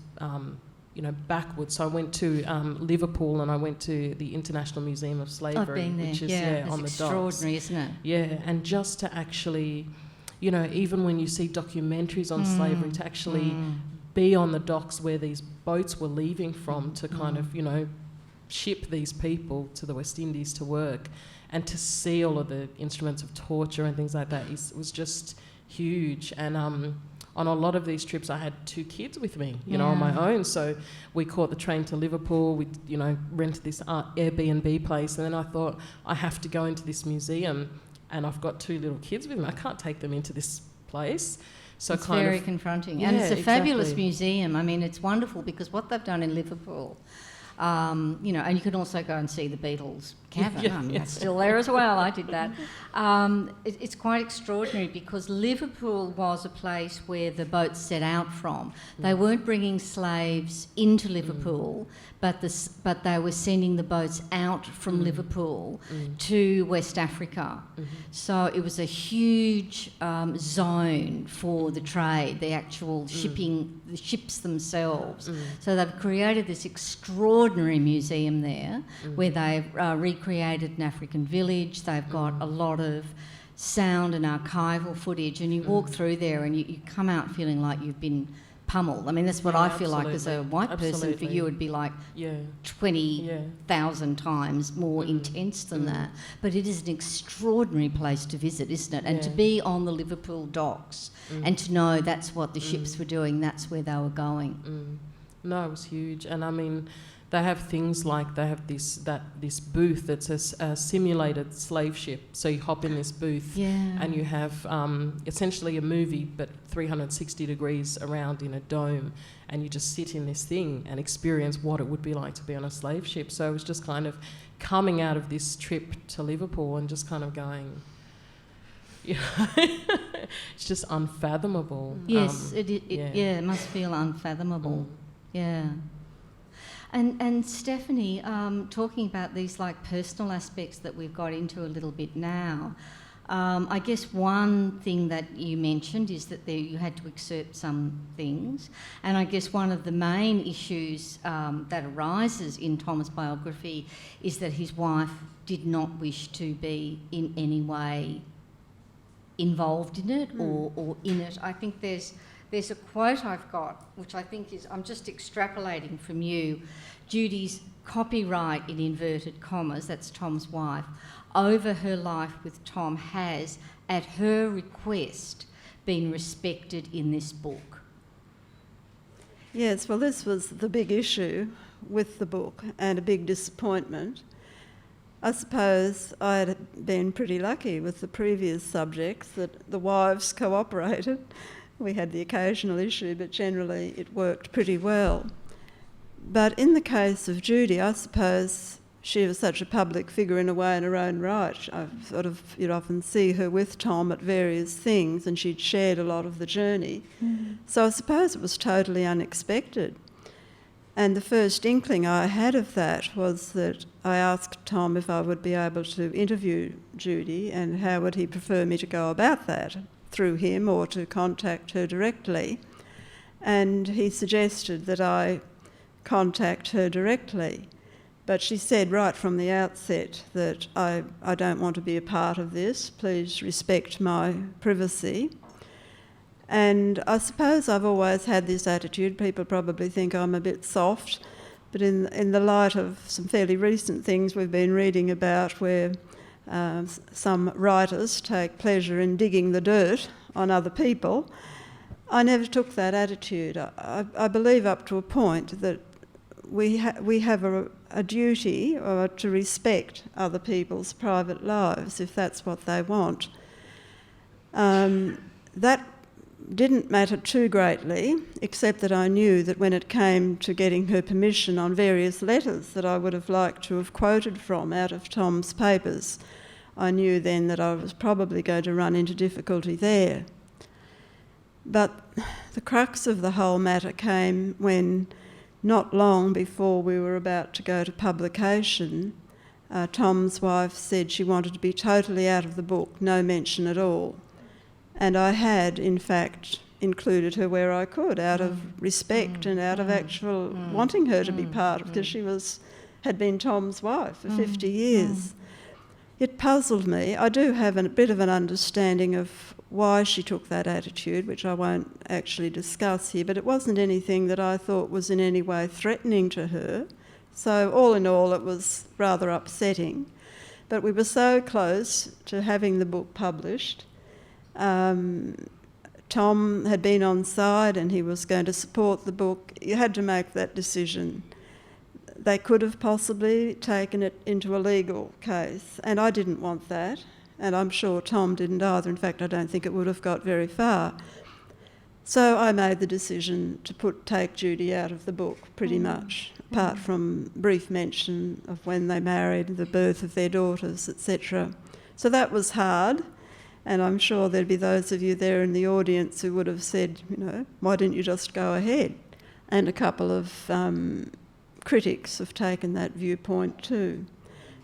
backwards. So I went to Liverpool and I went to the International Museum of Slavery. I've been there. Which is on the docks. Extraordinary, isn't it? Yeah, and just to actually, even when you see documentaries on slavery, to actually be on the docks where these boats were leaving from, to kind of, ship these people to the West Indies to work, and to see all of the instruments of torture and things like that was just huge. And on a lot of these trips, I had 2 kids with me, you know, on my own. So we caught the train to Liverpool. We, you know, rented this Airbnb place, and then I thought, I have to go into this museum, and I've got 2 little kids with me. I can't take them into this place. So it's very confronting. And it's a fabulous museum. I mean, it's wonderful because what they've done in Liverpool, you know, and you can also go and see the Beatles cavern. I mean, that's still there as well. I did that. It's quite extraordinary because Liverpool was a place where the boats set out from. They weren't bringing slaves into Liverpool, but they were sending the boats out from Liverpool to West Africa. So it was a huge zone for the trade, the actual shipping, the ships themselves. So they've created this extraordinary museum there where they've recreated an African village. They've got a lot of sound and archival footage, and you walk through there and you come out feeling like you've been pummeled. I mean, that's what I feel like as a white person. For you, it would be like 20,000 times more intense than that. But it is an extraordinary place to visit, isn't it? And to be on the Liverpool docks and to know that's what the ships were doing, that's where they were going. No, it was huge. And I mean, they have things like, they have this booth that's a simulated slave ship. So you hop in this booth and you have essentially a movie but 360 degrees around in a dome, and you just sit in this thing and experience what it would be like to be on a slave ship. So it was just kind of coming out of this trip to Liverpool and just kind of going, you know, it's just unfathomable. Yes, it must feel unfathomable. Yeah. And Stephany, talking about these like personal aspects that we've got into a little bit now, I guess one thing that you mentioned is that you had to excerpt some things, and I guess one of the main issues that arises in Tom's biography is that his wife did not wish to be in any way involved in it or in it. I think there's a quote I've got, which I think is, I'm just extrapolating from you, Judy's copyright in inverted commas, that's Tom's wife, over her life with Tom has, at her request, been respected in this book. Yes, well, this was the big issue with the book and a big disappointment. I suppose I had been pretty lucky with the previous subjects that the wives cooperated. We had the occasional issue, but generally it worked pretty well. But in the case of Judy, I suppose she was such a public figure in a way in her own right. You'd often see her with Tom at various things, and she'd shared a lot of the journey. So I suppose it was totally unexpected. And the first inkling I had of that was that I asked Tom if I would be able to interview Judy and how would he prefer me to go about that, through him or to contact her directly. And he suggested that I contact her directly. But she said right from the outset that I don't want to be a part of this. Please respect my privacy. And I suppose I've always had this attitude. People probably think I'm a bit soft, but in the light of some fairly recent things we've been reading about where some writers take pleasure in digging the dirt on other people, I never took that attitude. I believe up to a point that we have a duty to respect other people's private lives if that's what they want. That didn't matter too greatly, except that I knew that when it came to getting her permission on various letters that I would have liked to have quoted from out of Tom's papers, I knew then that I was probably going to run into difficulty there. But the crux of the whole matter came when, not long before we were about to go to publication, Tom's wife said she wanted to be totally out of the book, no mention at all. And I had, in fact, included her where I could, out of respect and out of actual wanting her to be part of, because she had been Tom's wife for 50 years. It puzzled me. I do have a bit of an understanding of why she took that attitude, which I won't actually discuss here, but it wasn't anything that I thought was in any way threatening to her. So all in all, it was rather upsetting. But we were so close to having the book published. Tom had been on side and he was going to support the book. You had to make that decision. They could have possibly taken it into a legal case, and I didn't want that, and I'm sure Tom didn't either. In fact, I don't think it would have got very far. So I made the decision to take Judy out of the book, pretty much, apart from brief mention of when they married, the birth of their daughters, etc. So that was hard, and I'm sure there'd be those of you there in the audience who would have said, why didn't you just go ahead? And a couple of critics have taken that viewpoint too.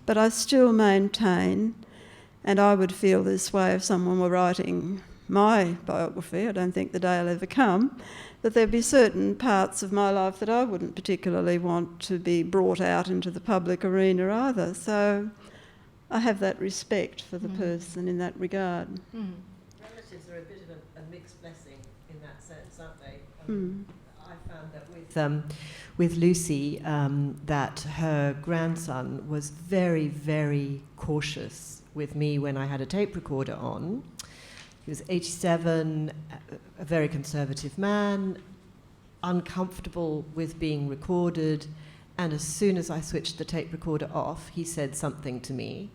But I still maintain, and I would feel this way if someone were writing my biography, I don't think the day will ever come, that there'd be certain parts of my life that I wouldn't particularly want to be brought out into the public arena either. So I have that respect for the person in that regard. Relatives are a bit of a mixed blessing in that sense, aren't they? I found that with Lucy, that her grandson was very, very cautious with me when I had a tape recorder on. He was 87, a very conservative man, uncomfortable with being recorded, and as soon as I switched the tape recorder off, he said something to me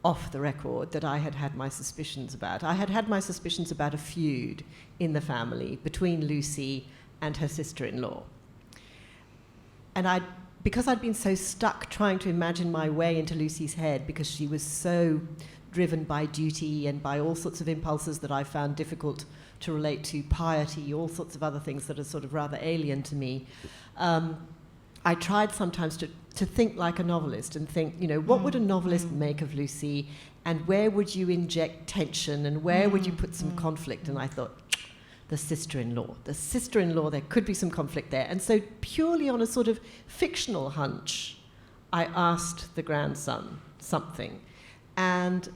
off the record that I had had my suspicions about. I had had my suspicions about a feud in the family between Lucy and her sister-in-law. And because I'd been so stuck trying to imagine my way into Lucy's head, because she was so driven by duty and by all sorts of impulses that I found difficult to relate to, piety, all sorts of other things that are sort of rather alien to me, I tried sometimes to think like a novelist and think, what would a novelist make of Lucy, and where would you inject tension, and where would you put some conflict? And I thought, the sister-in-law, there could be some conflict there. And so purely on a sort of fictional hunch, I asked the grandson something. And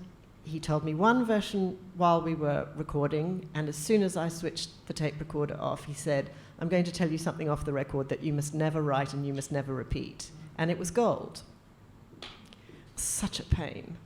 he told me one version while we were recording, and as soon as I switched the tape recorder off, he said, I'm going to tell you something off the record that you must never write and you must never repeat. And it was gold. Such a pain.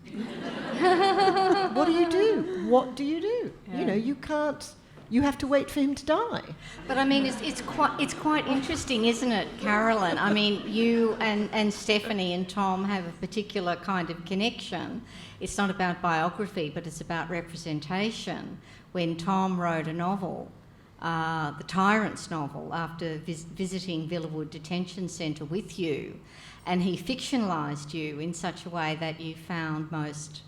What do you do? What do you do? Yeah. You can't... You have to wait for him to die. But I mean, it's quite interesting, isn't it, Carolyn? I mean, you and Stephany and Tom have a particular kind of connection. It's not about biography, but it's about representation. When Tom wrote a novel, the Tyrant's novel, after visiting Villawood Detention Centre with you, and he fictionalised you in such a way that you found most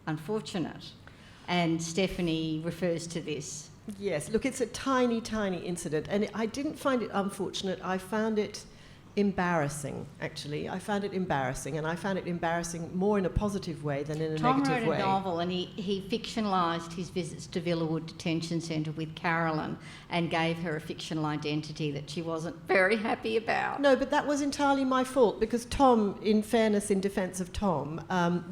unfortunate. And Stephany refers to this. Yes, look, it's a tiny, tiny incident, and I didn't find it unfortunate. I found it embarrassing, actually. I found it embarrassing, and I found it embarrassing more in a positive way than in a Tom negative way. wrote a novel, and he fictionalised his visits to Villawood Detention Centre with Carolyn and gave her a fictional identity that she wasn't very happy about. No, but that was entirely my fault, because Tom, in fairness, in defence of Tom,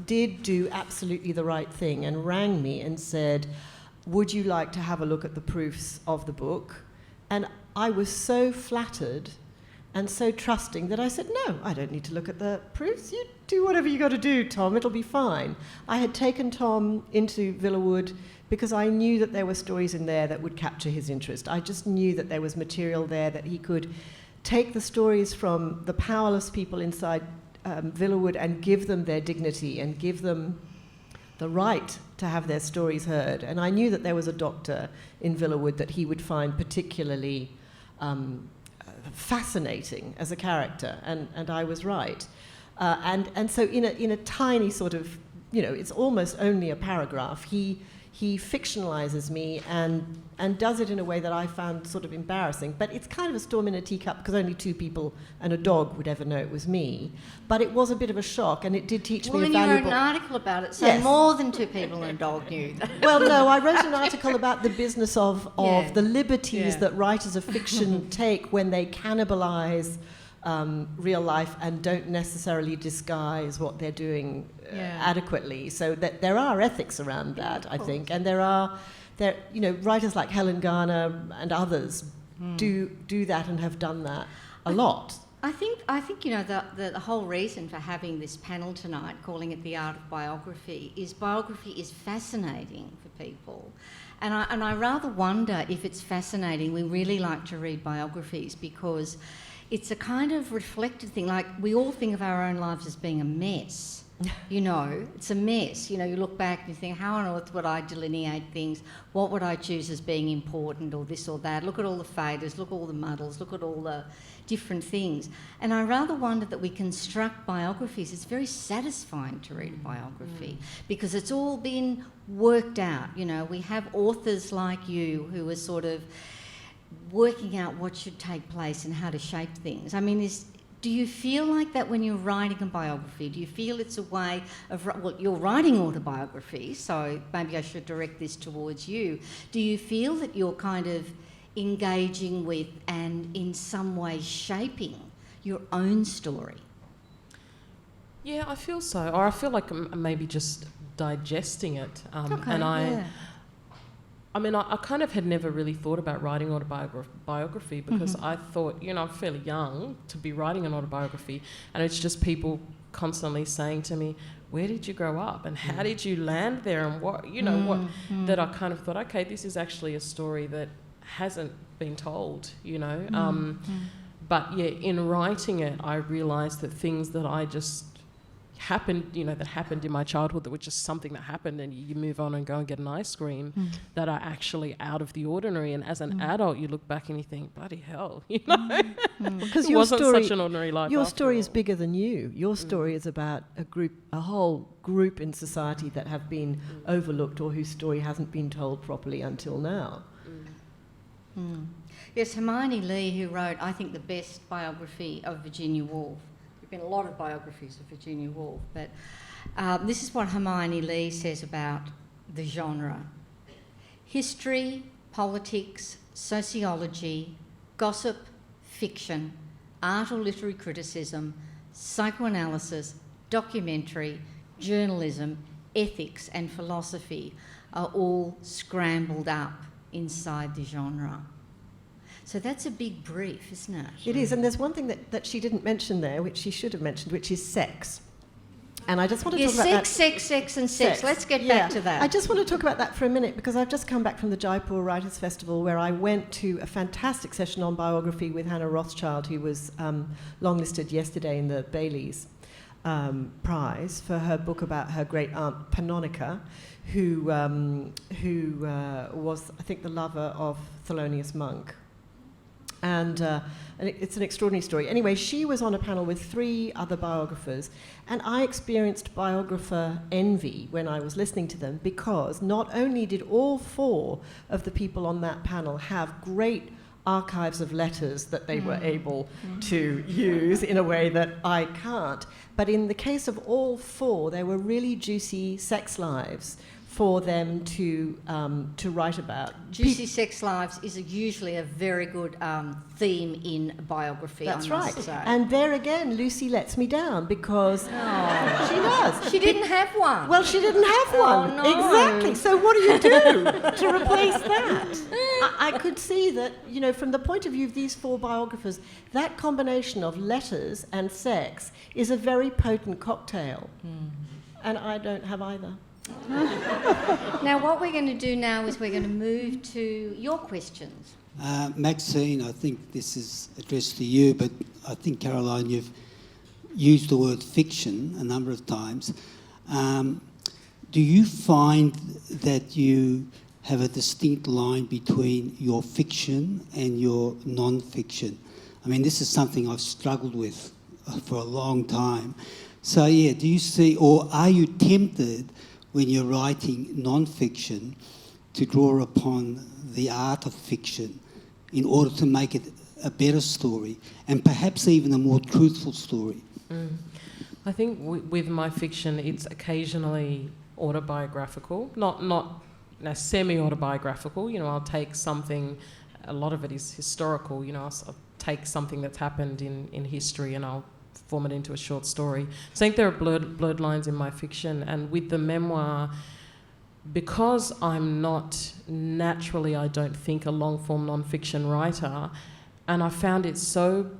did do absolutely the right thing and rang me and said, would you like to have a look at the proofs of the book? And I was so flattered and so trusting that I said, no, I don't need to look at the proofs. You do whatever you got to do, Tom, it'll be fine. I had taken Tom into Villawood because I knew that there were stories in there that would capture his interest. I just knew that there was material there that he could take the stories from the powerless people inside Villawood and give them their dignity and give them the right to have their stories heard. And I knew that there was a doctor in Villawood that he would find particularly fascinating as a character, and I was right. And so in a tiny sort of, it's almost only a paragraph, he fictionalizes me and does it in a way that I found sort of embarrassing. But it's kind of a storm in a teacup, because only 2 people and a dog would ever know it was me. But it was a bit of a shock, and it did teach me a valuable... Well, then you wrote an article about it, so yes. More than 2 people and a dog knew that. Well, no, I wrote an article about the business of the liberties that writers of fiction take when they cannibalise real life and don't necessarily disguise what they're doing adequately. So that there are ethics around that, I think, and there writers like Helen Garner and others do that and have done that a lot. I think you know the whole reason for having this panel tonight, calling it the Art of Biography, is biography is fascinating for people, and I rather wonder if it's fascinating. We really like to read biographies because it's a kind of reflective thing. Like, we all think of our own lives as being a mess. You know, it's a mess. You know, you look back and you think, how on earth would I delineate things? What would I choose as being important, or this or that? Look at all the failures, look at all the muddles, look at all the different things. And I rather wonder that we construct biographies. It's very satisfying to read a biography because it's all been worked out. You know, we have authors like you who are sort of working out what should take place and how to shape things. I mean, do you feel like that when you're writing a biography? Do you feel it's a way of... Well, you're writing autobiography, so maybe I should direct this towards you. Do you feel that you're kind of engaging with and in some way shaping your own story? Yeah, I feel so. Or I feel like I'm maybe just digesting it. Okay, and yeah. I mean, I kind of had never really thought about writing autobiography because I thought, you know, I'm fairly young to be writing an autobiography, and it's just people constantly saying to me, where did you grow up and how did you land there, and what, you know, that I kind of thought, okay, this is actually a story that hasn't been told, you know. But yeah, in writing it, I realised that things that I just happened, you know, that happened in my childhood, that were just something that happened and you move on and go and get an ice cream, that are actually out of the ordinary. And as an adult, you look back and you think, bloody hell, you know, Because it your wasn't story, such an ordinary life. your after story is all. bigger than you. Your story is about a whole group in society that have been overlooked or whose story hasn't been told properly until now. Yes, Hermione Lee, who wrote, I think, the best biography of Virginia Woolf. There have been a lot of biographies of Virginia Woolf, but this is what Hermione Lee says about the genre. History, politics, sociology, gossip, fiction, art or literary criticism, psychoanalysis, documentary, journalism, ethics and philosophy are all scrambled up inside the genre. So that's a big brief, isn't it? It is, and there's one thing that she didn't mention there, which she should have mentioned, which is sex. And I just want to talk about that. Sex. Let's get back to that. I just want to talk about that for a minute because I've just come back from the Jaipur Writers' Festival where I went to a fantastic session on biography with Hannah Rothschild, who was longlisted yesterday in the Baileys Prize for her book about her great aunt Panonica, who was, I think, the lover of Thelonious Monk. And it's an extraordinary story. Anyway, she was on a panel with 3 other biographers, and I experienced biographer envy when I was listening to them because not only did all 4 of the people on that panel have great archives of letters that they were able to use in a way that I can't, but in the case of all 4, there were really juicy sex lives for them to write about. Juicy sex lives is usually a very good theme in a biography. That's I must right. say. And there again, Lucy lets me down because she does. She didn't have one. Well, she didn't have one. no. Exactly. So what do you do to replace that? I could see that, you know, from the point of view of these 4 biographers, that combination of letters and sex is a very potent cocktail. And I don't have either. Now, what we're going to do now is we're going to move to your questions. Maxine, I think this is addressed to you, but I think, Caroline, you've used the word fiction a number of times. Do you find that you have a distinct line between your fiction and your non-fiction? I mean, this is something I've struggled with for a long time. So, yeah, do you see, or are you tempted when you're writing non-fiction to draw upon the art of fiction in order to make it a better story and perhaps even a more truthful story? I think with my fiction, it's occasionally autobiographical, not semi-autobiographical. You know, I'll take something, a lot of it is historical, you know, I'll take something that's happened in history and I'll form it into a short story. So I think there are blurred lines in my fiction, and with the memoir, because I'm not naturally, I don't think, a long-form non-fiction writer, and I found it so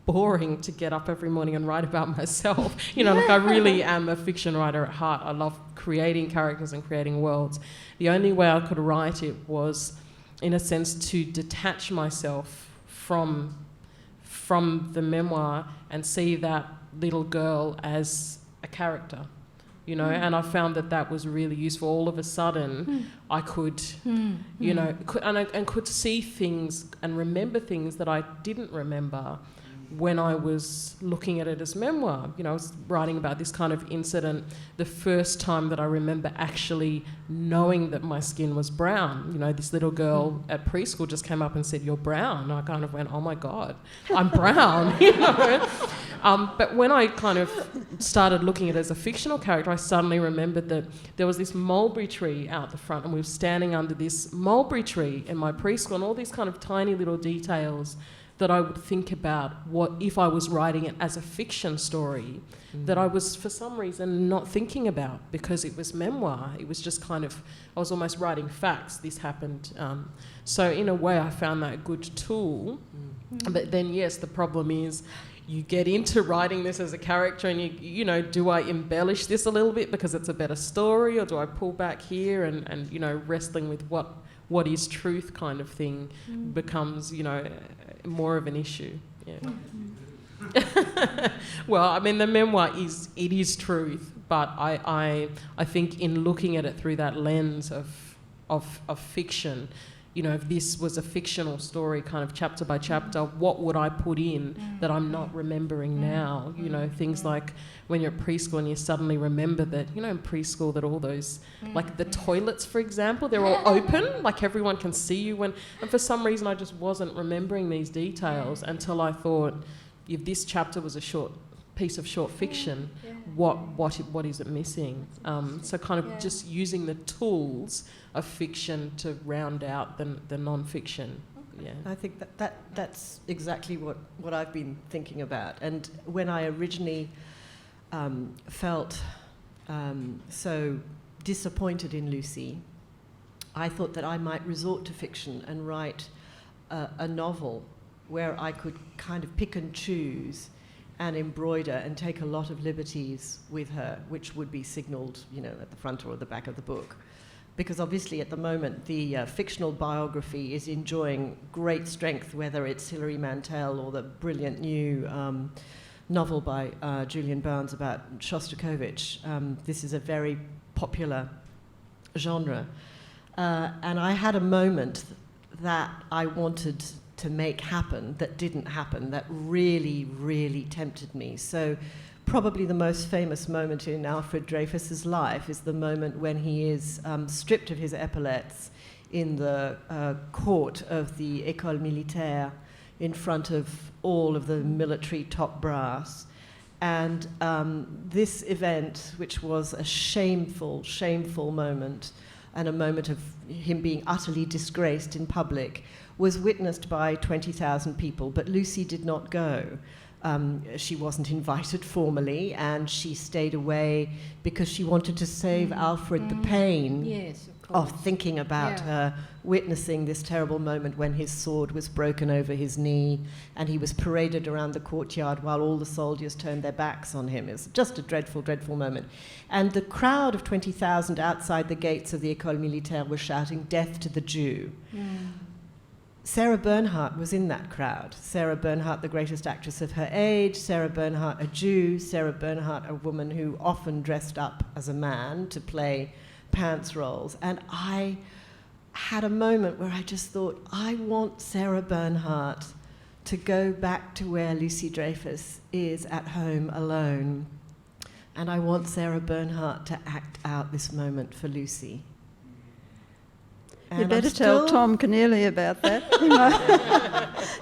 boring to get up every morning and write about myself. You know, like I really am a fiction writer at heart. I love creating characters and creating worlds. The only way I could write it was, in a sense, to detach myself from the memoir and see that little girl as a character, you know, and I found that was really useful. All of a sudden, I could, you know, could see things and remember things that I didn't remember when I was looking at it as memoir. You know, I was writing about this kind of incident, the first time that I remember actually knowing that my skin was brown. You know, this little girl at preschool just came up and said, "You're brown." And I kind of went, "Oh my God, I'm brown," you know. But when I kind of started looking at it as a fictional character, I suddenly remembered that there was this mulberry tree out the front, and we were standing under this mulberry tree in my preschool, and all these kind of tiny little details that I would think about what if I was writing it as a fiction story that I was for some reason not thinking about, because it was memoir. It was just kind of, I was almost writing facts. This happened. So in a way I found that a good tool. But then yes, the problem is you get into writing this as a character and you know, do I embellish this a little bit because it's a better story, or do I pull back here and you know, wrestling with what is truth kind of thing becomes, you know, more of an issue. Yeah. Well, I mean, the memoir is truth, but I think in looking at it through that lens of fiction, you know, if this was a fictional story, kind of chapter by chapter, what would I put in that I'm not remembering now? You know, things like when you're at preschool and you suddenly remember that, you know, in preschool that all those, like the toilets, for example, they're all open, like everyone can see you and for some reason I just wasn't remembering these details until I thought, if this chapter was a short piece of short fiction, what is it missing? So kind of just using the tools of fiction to round out the non-fiction. Yeah. I think that's exactly what I've been thinking about. And when I originally felt so disappointed in Lucy, I thought that I might resort to fiction and write a novel where I could kind of pick and choose and embroider and take a lot of liberties with her, which would be signalled, you know, at the front or at the back of the book. Because obviously at the moment the fictional biography is enjoying great strength, whether it's Hilary Mantel or the brilliant new novel by Julian Barnes about Shostakovich. This is a very popular genre. And I had a moment that I wanted to make happen that didn't happen, that really, really tempted me. So probably the most famous moment in Alfred Dreyfus's life is the moment when he is stripped of his epaulettes in the court of the École Militaire in front of all of the military top brass. And this event, which was a shameful, shameful moment, and a moment of him being utterly disgraced in public, was witnessed by 20,000 people, but Lucy did not go. She wasn't invited formally, and she stayed away because she wanted to save Alfred the pain of thinking about her witnessing this terrible moment when his sword was broken over his knee and he was paraded around the courtyard while all the soldiers turned their backs on him. It was just a dreadful, dreadful moment. And the crowd of 20,000 outside the gates of the École Militaire was shouting, "Death to the Jew." Sarah Bernhardt was in that crowd. Sarah Bernhardt, the greatest actress of her age, Sarah Bernhardt, a Jew, Sarah Bernhardt, a woman who often dressed up as a man to play pants roles. And I had a moment where I just thought, I want Sarah Bernhardt to go back to where Lucy Dreyfus is at home alone. And I want Sarah Bernhardt to act out this moment for Lucy. You better tell Tom Keneally about that.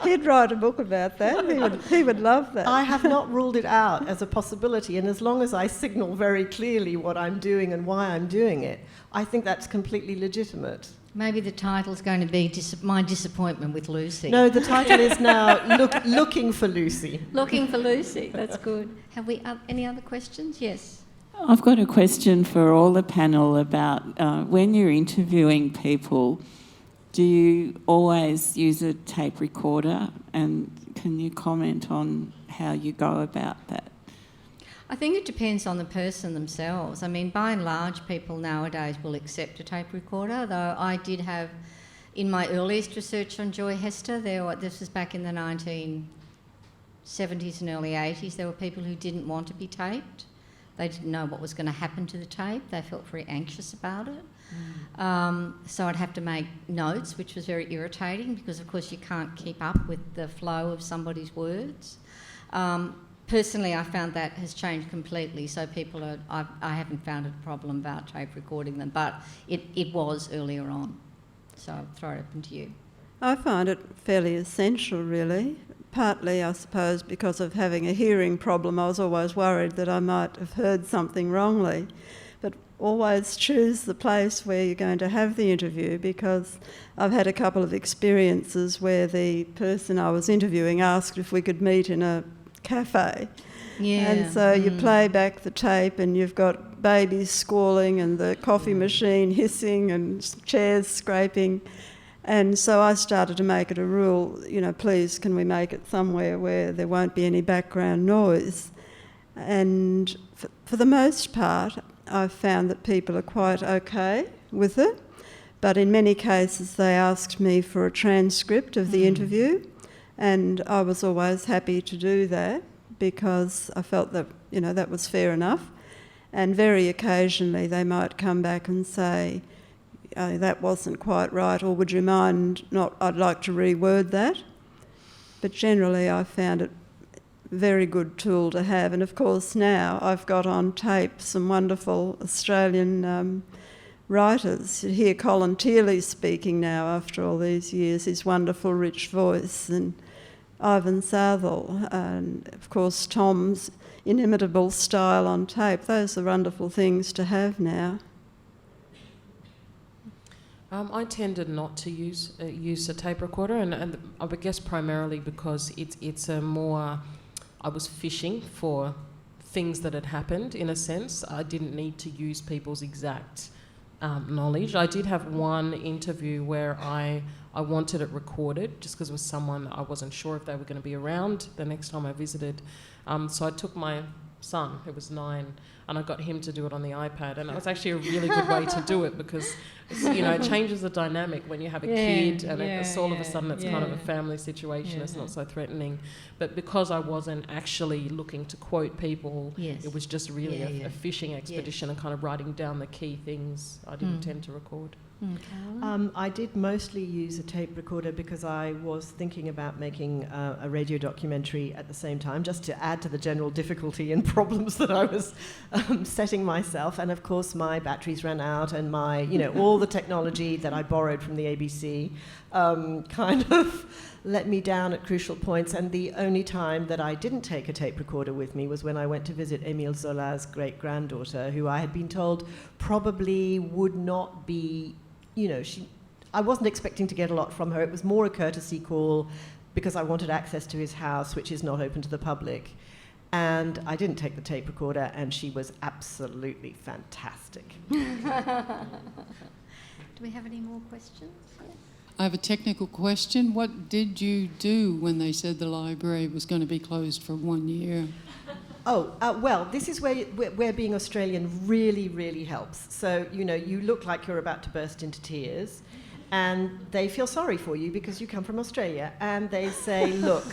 He'd write a book about that. He would love that. I have not ruled it out as a possibility, and as long as I signal very clearly what I'm doing and why I'm doing it, I think that's completely legitimate. Maybe the title's going to be My Disappointment with Lucy. No, the title is now Looking for Lucy. Looking for Lucy, that's good. Have we any other questions? Yes. I've got a question for all the panel about when you're interviewing people, do you always use a tape recorder? And Can you comment on how you go about that? I think it depends on the person themselves. I mean, by and large, people nowadays will accept a tape recorder, though I did have, in my earliest research on Joy Hester, this was back in the 1970s and early 80s, there were people who didn't want to be taped. They didn't know what was going to happen to the tape. They felt very anxious about it. So I'd have to make notes, which was very irritating because, of course, you can't keep up with the flow of somebody's words. Personally, I found that has changed completely, so I haven't found a problem about tape recording them, but it was earlier on. So I'll throw it open to you. I find it fairly essential, really. Partly, I suppose, because of having a hearing problem. I was always worried that I might have heard something wrongly. But always choose the place where you're going to have the interview, because I've had a couple of experiences where the person I was interviewing asked if we could meet in a cafe. Yeah. And so you play back the tape and you've got babies squalling and the coffee machine hissing and chairs scraping. And so I started to make it a rule, please can we make it somewhere where there won't be any background noise. And for the most part, I've found that people are quite okay with it. But in many cases, they asked me for a transcript of the interview. And I was always happy to do that because I felt that, that was fair enough. And very occasionally they might come back and say, that wasn't quite right, or would you mind I'd like to reword that. But generally I found it a very good tool to have. And of course now I've got on tape some wonderful Australian writers. You hear Colin Tearley speaking now after all these years, his wonderful rich voice, and Ivan Southall, and of course Tom's inimitable style on tape. Those are wonderful things to have now. I tended not to use a tape recorder, and I would guess primarily because it's a more... I was fishing for things that had happened, in a sense. I didn't need to use people's exact knowledge. I did have one interview where I wanted it recorded just because it was someone I wasn't sure if they were going to be around the next time I visited. So I took my son, who was 9, and I got him to do it on the iPad, and it was actually a really good way to do it because it changes the dynamic when you have a kid and it's all of a sudden it's kind of a family situation. It's not so threatening, but because I wasn't actually looking to quote people, it was just really a fishing expedition and kind of writing down the key things I didn't tend to record. I did mostly use a tape recorder because I was thinking about making a radio documentary at the same time, just to add to the general difficulty and problems that I was setting myself. And of course my batteries ran out, and my, all the technology that I borrowed from the ABC kind of let me down at crucial points. And the only time that I didn't take a tape recorder with me was when I went to visit Émile Zola's great-granddaughter, who I had been told probably would not be, I wasn't expecting to get a lot from her. It was more a courtesy call because I wanted access to his house, which is not open to the public. And I didn't take the tape recorder, and she was absolutely fantastic. Do we have any more questions? I have a technical question. What did you do when they said the library was going to be closed for 1 year? Well, this is where being Australian really, really helps. So, you look like you're about to burst into tears, and they feel sorry for you because you come from Australia, and they say, look,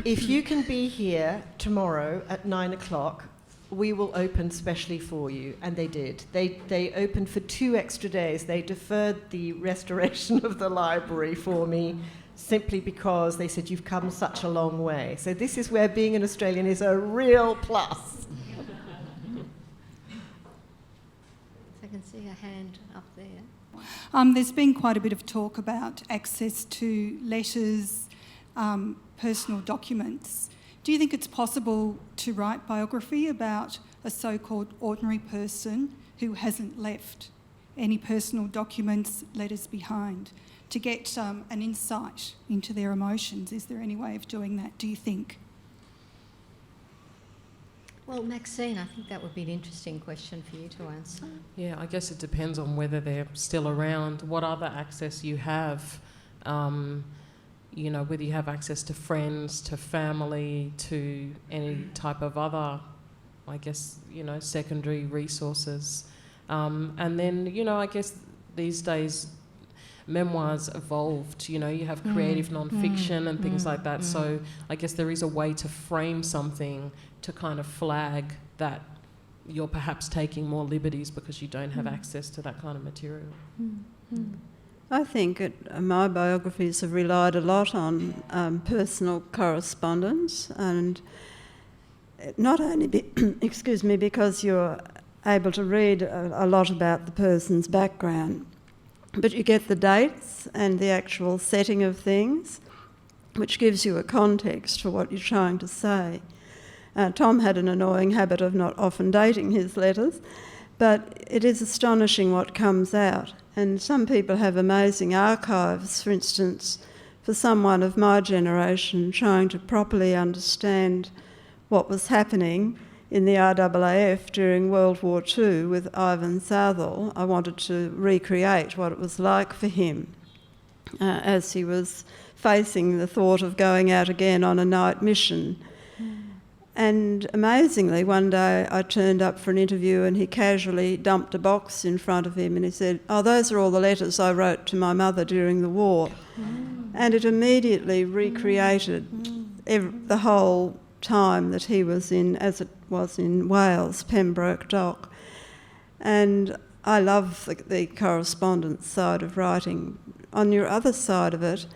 if you can be here tomorrow at 9:00, we will open specially for you. And they did. They opened for 2 extra days. They deferred the restoration of the library for me simply because they said, you've come such a long way. So this is where being an Australian is a real plus. I can see a hand up there. There's been quite a bit of talk about access to letters, personal documents. Do you think it's possible to write biography about a so-called ordinary person who hasn't left any personal documents, letters behind, to get an insight into their emotions? Is there any way of doing that, do you think? Well, Maxine, I think that would be an interesting question for you to answer. Yeah, I guess it depends on whether they're still around, what other access you have. you know, whether you have access to friends, to family, to any type of other, I guess, you know, secondary resources. And then, you know, I guess these days memoirs evolved, you know, you have creative nonfiction and things like that. So I guess there is a way to frame something to kind of flag that you're perhaps taking more liberties because you don't have access to that kind of material. I think my biographies have relied a lot on personal correspondence, and not only, because you're able to read a lot about the person's background, but you get the dates and the actual setting of things, which gives you a context for what you're trying to say. Tom had an annoying habit of not often dating his letters, but it is astonishing what comes out. And some people have amazing archives. For instance, for someone of my generation trying to properly understand what was happening in the RAAF during World War II with Ivan Southall, I wanted to recreate what it was like for him as he was facing the thought of going out again on a night mission. And amazingly, one day I turned up for an interview and he casually dumped a box in front of him and he said, "Oh, those are all the letters I wrote to my mother during the war." And it immediately recreated the whole time that he was in, as it was in Wales, Pembroke Dock. And I love the correspondence side of writing. On your other side of it,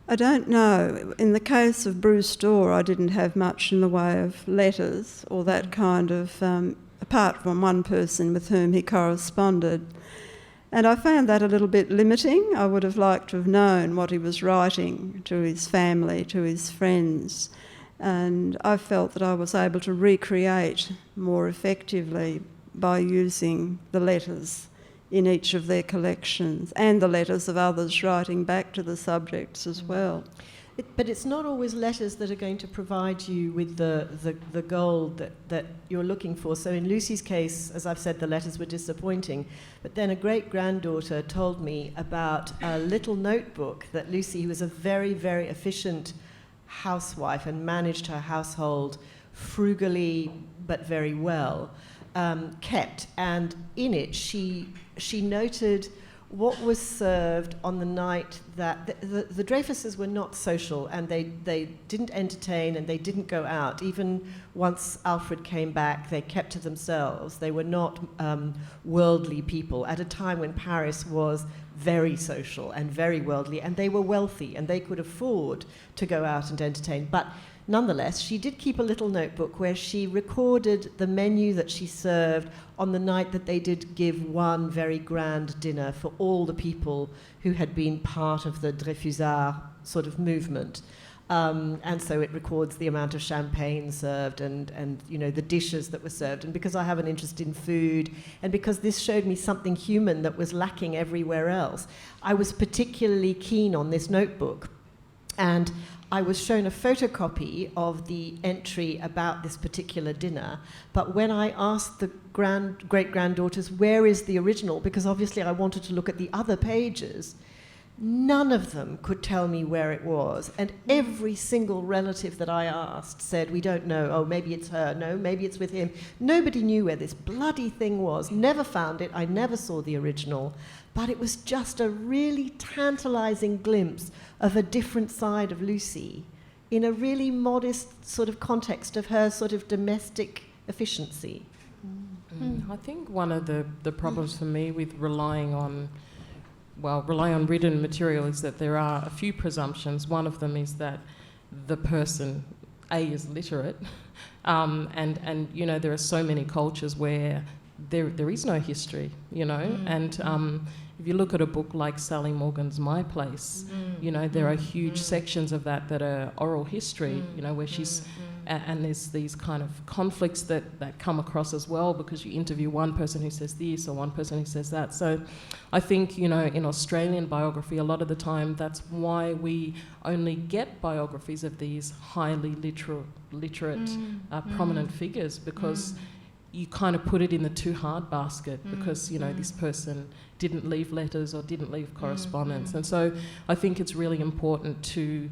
I don't know. In the case of Bruce Dorr, I didn't have much in the way of letters or that kind of, apart from one person with whom he corresponded. And I found that a little bit limiting. I would have liked to have known what he was writing to his family, to his friends. And I felt that I was able to recreate more effectively by using the letters in each of their collections and the letters of others writing back to the subjects as well. But it's not always letters that are going to provide you with the gold that you're looking for. So in Lucy's case, as I've said, the letters were disappointing. But then a great-granddaughter told me about a little notebook that Lucy, who was a very, very efficient housewife and managed her household frugally but very well, kept. And in it, she noted what was served on the night that the Dreyfuses were not social, and they didn't entertain and they didn't go out. Even once Alfred came back, they kept to themselves. They were not worldly people at a time when Paris was very social and very worldly, and they were wealthy and they could afford to go out and entertain. But nonetheless, she did keep a little notebook where she recorded the menu that she served on the night that they did give one very grand dinner for all the people who had been part of the Dreyfusard sort of movement. And so it records the amount of champagne served and you know, the dishes that were served. And because I have an interest in food, and because this showed me something human that was lacking everywhere else, I was particularly keen on this notebook. And I was shown a photocopy of the entry about this particular dinner, but when I asked the great-granddaughters, where is the original, because obviously I wanted to look at the other pages, none of them could tell me where it was. And every single relative that I asked said, we don't know, oh, maybe it's her, no, maybe it's with him. Nobody knew where this bloody thing was, never found it, I never saw the original. But it was just a really tantalising glimpse of a different side of Lucy in a really modest sort of context of her sort of domestic efficiency. I think one of the problems for me with relying on written material is that there are a few presumptions. One of them is that the person, A, is literate, and you know, there are so many cultures where there is no history, you know, and if you look at a book like Sally Morgan's My Place, you know, there are huge sections of that are oral history, you know, where she's, and there's these kind of conflicts that come across as well, because you interview one person who says this or one person who says that. So I think, you know, in Australian biography, a lot of the time, that's why we only get biographies of these highly literate, prominent figures, because you kind of put it in the too hard basket because, you know, this person didn't leave letters or didn't leave correspondence. And so I think it's really important to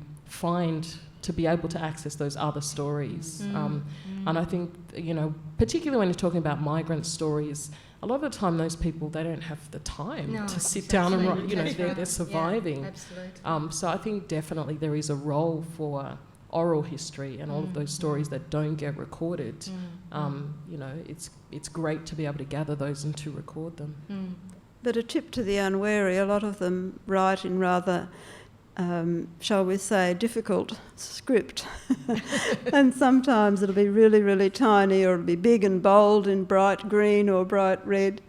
be able to access those other stories. And I think, you know, particularly when you're talking about migrant stories, a lot of the time those people, they don't have the time to sit down and write, you know, they're surviving. Yeah, absolutely. So I think definitely there is a role for oral history and all of those stories that don't get recorded. You know, it's great to be able to gather those and to record them. But a tip to the unwary, a lot of them write in rather, shall we say, difficult script. And sometimes it'll be really, really tiny, or it'll be big and bold in bright green or bright red.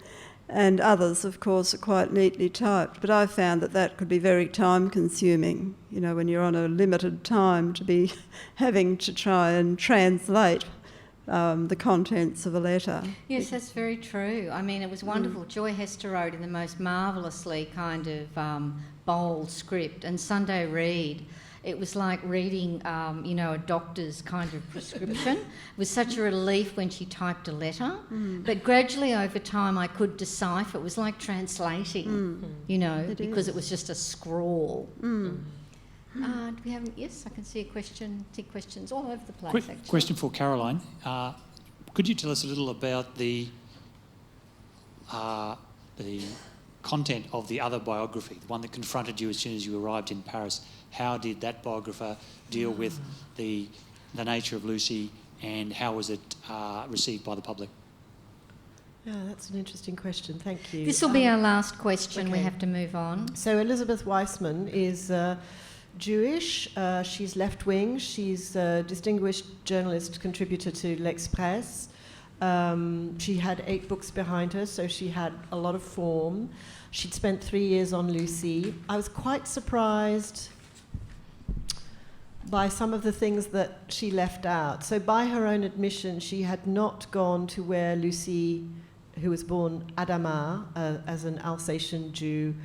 And others, of course, are quite neatly typed. But I found that could be very time-consuming, you know, when you're on a limited time to be having to try and translate the contents of a letter. Yes, that's very true. I mean, it was wonderful. Joy Hester wrote in the most marvellously kind of bold script, and Sunday Reid, it was like reading, you know, a doctor's kind of prescription. It was such a relief when she typed a letter. But gradually over time I could decipher. It was like translating, you know, because it was just a scrawl. Do we have... Yes, I can see a question. See questions all over the place, actually. Question for Caroline. Could you tell us a little about the content of the other biography, the one that confronted you as soon as you arrived in Paris? How did that biographer deal with the nature of Lucy, and how was it received by the public? Yeah, that's an interesting question. Thank you. This will be our last question. okay. We have to move on. So Elizabeth Weissman is Jewish. She's left-wing. She's a distinguished journalist, contributor to L'Express. She had 8 books behind her, so she had a lot of form. She'd spent 3 years on Lucy. I was quite surprised by some of the things that she left out. So by her own admission, she had not gone to where Lucy, who was born Adama as an Alsatian Jew,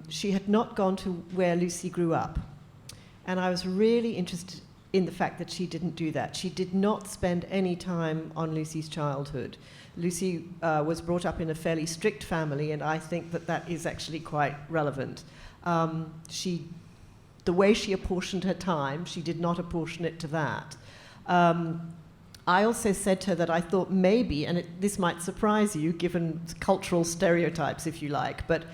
she had not gone to where Lucy grew up. And I was really interested in the fact that she didn't do that. She did not spend any time on Lucy's childhood. Lucy was brought up in a fairly strict family, and I think that is actually quite relevant. The way she apportioned her time, she did not apportion it to that. I also said to her that I thought maybe, and this might surprise you given cultural stereotypes, if you like, but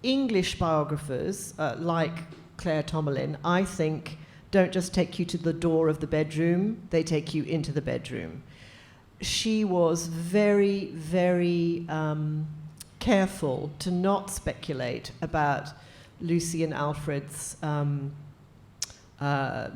English biographers like Claire Tomalin, I think, don't just take you to the door of the bedroom, they take you into the bedroom. She was very, very careful to not speculate about Lucy and Alfred's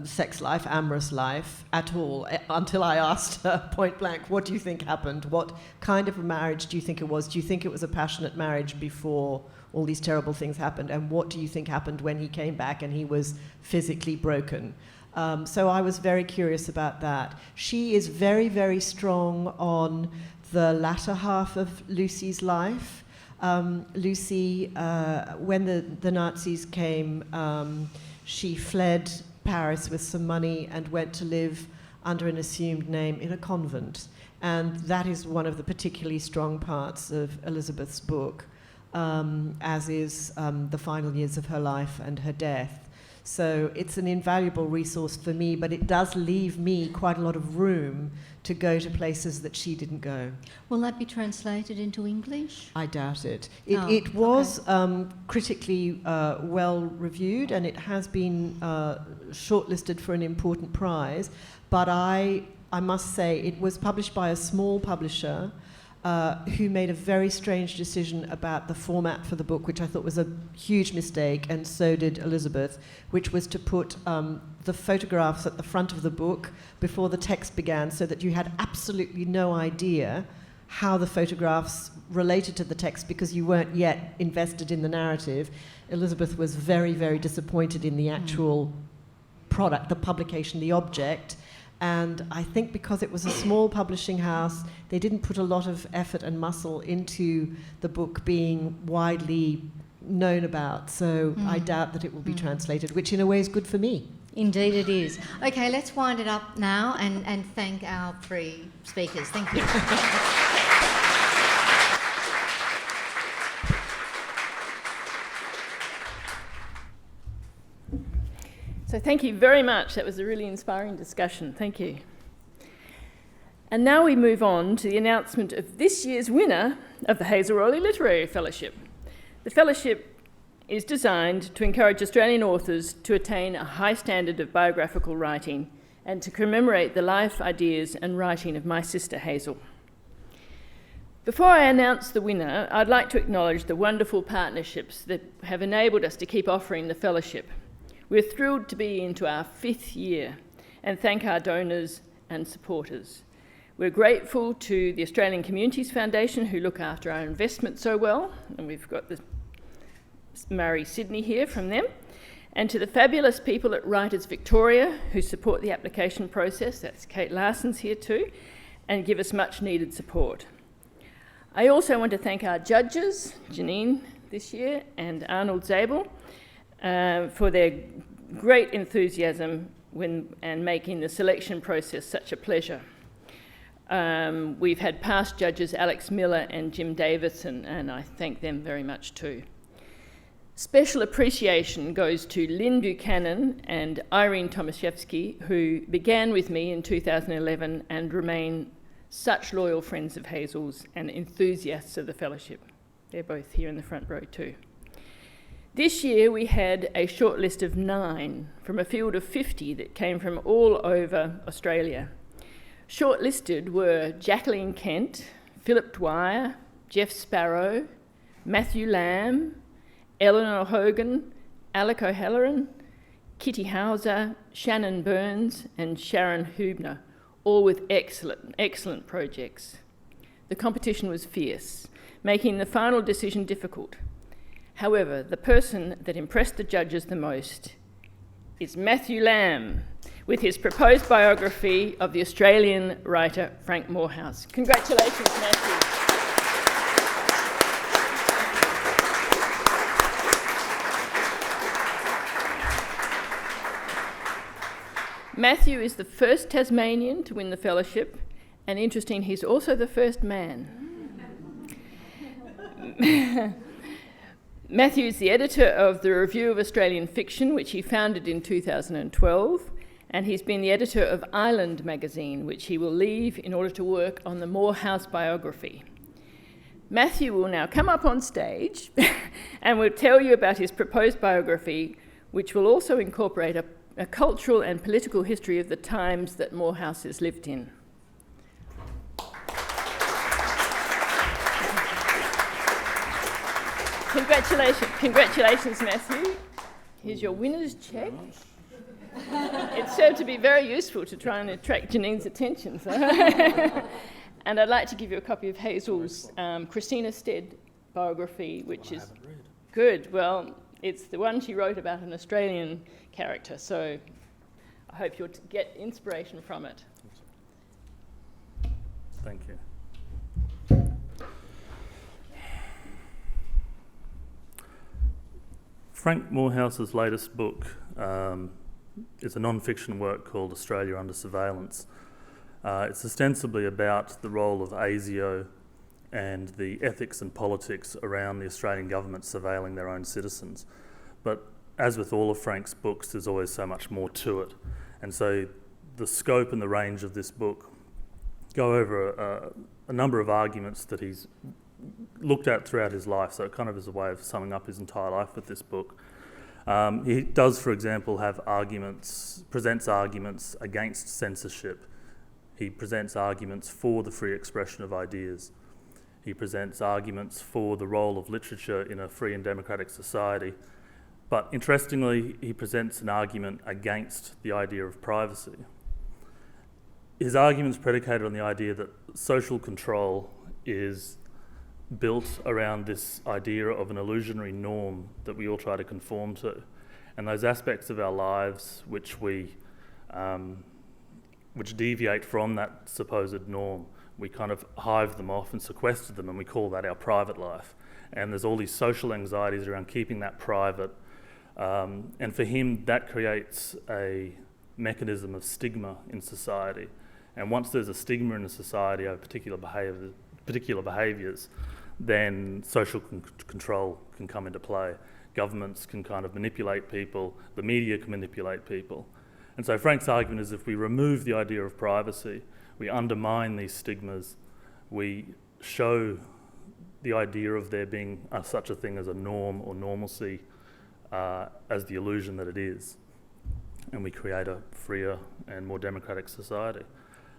sex life, amorous life, at all, until I asked her point blank, what do you think happened? What kind of a marriage do you think it was? Do you think it was a passionate marriage before all these terrible things happened? And what do you think happened when he came back and he was physically broken? So I was very curious about that. She is very, very strong on the latter half of Lucy's life. Lucy, when the Nazis came, she fled Paris with some money and went to live under an assumed name in a convent. And that is one of the particularly strong parts of Elizabeth's book, as is the final years of her life and her death. So it's an invaluable resource for me, but it does leave me quite a lot of room to go to places that she didn't go. Will that be translated into English? I doubt it. It was critically well reviewed, and it has been shortlisted for an important prize, but I must say it was published by a small publisher who made a very strange decision about the format for the book, which I thought was a huge mistake, and so did Elizabeth, which was to put the photographs at the front of the book before the text began, so that you had absolutely no idea how the photographs related to the text because you weren't yet invested in the narrative. Elizabeth was very, very disappointed in the actual product, the publication, the object. And I think because it was a small publishing house, they didn't put a lot of effort and muscle into the book being widely known about. So I doubt that it will be translated, which in a way is good for me. Indeed it is. Okay, let's wind it up now and thank our three speakers. Thank you. So thank you very much. That was a really inspiring discussion. Thank you. And now we move on to the announcement of this year's winner of the Hazel Rowley Literary Fellowship. The fellowship is designed to encourage Australian authors to attain a high standard of biographical writing and to commemorate the life, ideas and writing of my sister Hazel. Before I announce the winner, I'd like to acknowledge the wonderful partnerships that have enabled us to keep offering the fellowship. We're thrilled to be into our 5th year and thank our donors and supporters. We're grateful to the Australian Communities Foundation who look after our investment so well, and we've got the Murray Sydney here from them, and to the fabulous people at Writers Victoria who support the application process, that's Kate Larson's here too, and give us much needed support. I also want to thank our judges, Janine this year and Arnold Zabel, for their great enthusiasm and making the selection process such a pleasure. We've had past judges Alex Miller and Jim Davison, and I thank them very much too. Special appreciation goes to Lynn Buchanan and Irene Tomaszewski, who began with me in 2011 and remain such loyal friends of Hazel's and enthusiasts of the fellowship. They're both here in the front row too. This year we had a short list of 9 from a field of 50 that came from all over Australia. Shortlisted were Jacqueline Kent, Philip Dwyer, Jeff Sparrow, Matthew Lamb, Eleanor Hogan, Alec O'Halloran, Kitty Hauser, Shannon Burns and Sharon Hubner, all with excellent projects. The competition was fierce, making the final decision difficult. However, the person that impressed the judges the most is Matthew Lamb, with his proposed biography of the Australian writer Frank Moorhouse. Congratulations, Matthew. Matthew is the first Tasmanian to win the fellowship, and interesting, he's also the first man. Matthew is the editor of the Review of Australian Fiction, which he founded in 2012, and he's been the editor of Island magazine, which he will leave in order to work on the Moorhouse biography. Matthew will now come up on stage and will tell you about his proposed biography, which will also incorporate a cultural and political history of the times that Moorhouse has lived in. Congratulations, Matthew. Here's your winner's check. It served to be very useful to try and attract Janine's attention. So. And I'd like to give you a copy of Hazel's Christina Stead biography, which is good. Well, it's the one she wrote about an Australian character, so I hope you'll get inspiration from it. Thank you. Frank Moorhouse's latest book is a non-fiction work called Australia Under Surveillance. It's ostensibly about the role of ASIO and the ethics and politics around the Australian government surveilling their own citizens. But as with all of Frank's books, there's always so much more to it. And so the scope and the range of this book go over a number of arguments that he's looked at throughout his life, so it kind of is a way of summing up his entire life with this book. He does, for example, presents arguments against censorship. He presents arguments for the free expression of ideas. He presents arguments for the role of literature in a free and democratic society. But interestingly, he presents an argument against the idea of privacy. His argument is predicated on the idea that social control is built around this idea of an illusionary norm that we all try to conform to. And those aspects of our lives which deviate from that supposed norm, we kind of hive them off and sequester them, and we call that our private life. And there's all these social anxieties around keeping that private, And for him, that creates a mechanism of stigma in society. And once there's a stigma in a society over particular behaviours, then social control can come into play. Governments can kind of manipulate people, the media can manipulate people. And so Frank's argument is if we remove the idea of privacy, we undermine these stigmas, we show the idea of there being such a thing as a norm or normalcy as the illusion that it is, and we create a freer and more democratic society.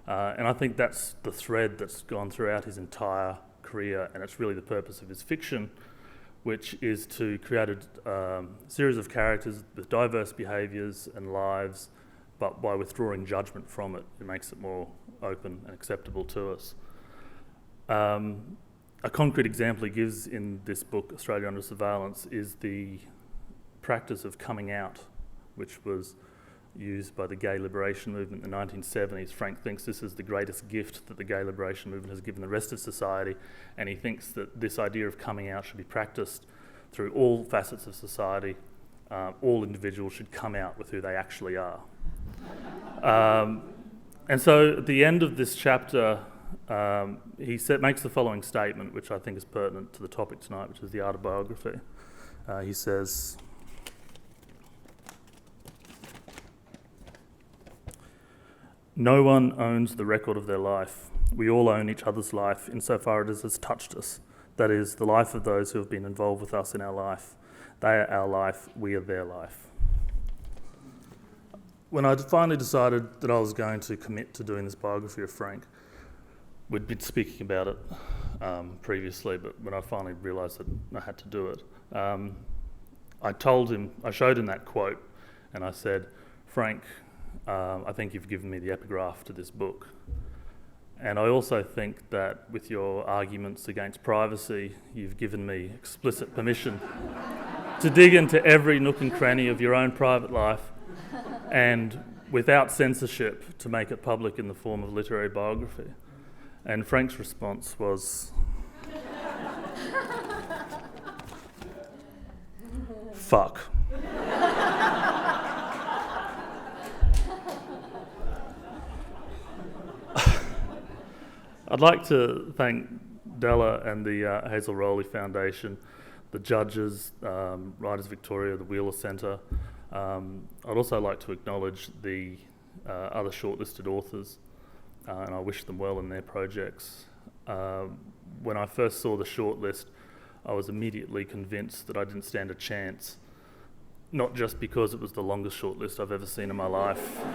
And I think that's the thread that's gone throughout his entire career, and it's really the purpose of his fiction, which is to create a series of characters with diverse behaviours and lives, but by withdrawing judgment from it, it makes it more open and acceptable to us. A concrete example he gives in this book, Australia Under Surveillance, is the practice of coming out, which was used by the gay liberation movement in the 1970s. Frank thinks this is the greatest gift that the gay liberation movement has given the rest of society, and he thinks that this idea of coming out should be practiced through all facets of society. All individuals should come out with who they actually are. And so at the end of this chapter, he makes the following statement, which I think is pertinent to the topic tonight, which is the art of biography. He says, "No one owns the record of their life. We all own each other's life insofar as it has touched us. That is, the life of those who have been involved with us in our life. They are our life, we are their life." When I finally decided that I was going to commit to doing this biography of Frank, we'd been speaking about it previously, but when I finally realised that I had to do it, I showed him that quote, and I said, "Frank, I think you've given me the epigraph to this book. And I also think that with your arguments against privacy, you've given me explicit permission to dig into every nook and cranny of your own private life, and without censorship to make it public in the form of literary biography." And Frank's response was, "Fuck." I'd like to thank Della and the Hazel Rowley Foundation, the judges, Writers Victoria, the Wheeler Centre. I'd also like to acknowledge the other shortlisted authors, and I wish them well in their projects. When I first saw the shortlist, I was immediately convinced that I didn't stand a chance, not just because it was the longest shortlist I've ever seen in my life,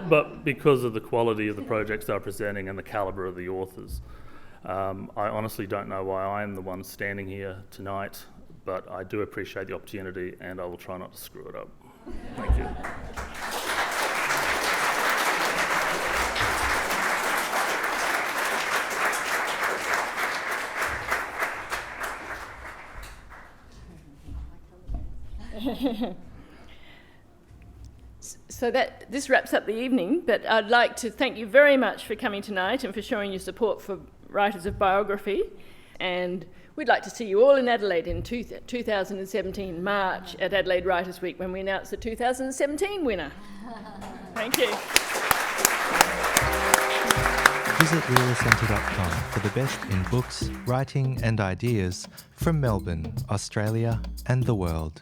but because of the quality of the projects they're presenting and the calibre of the authors. I honestly don't know why I am the one standing here tonight, but I do appreciate the opportunity, and I will try not to screw it up. Thank you. So this wraps up the evening, but I'd like to thank you very much for coming tonight and for showing your support for writers of biography. And we'd like to see you all in Adelaide in 2017 March at Adelaide Writers' Week, when we announce the 2017 winner. Thank you. Visit wheelercentre.com for the best in books, writing and ideas from Melbourne, Australia and the world.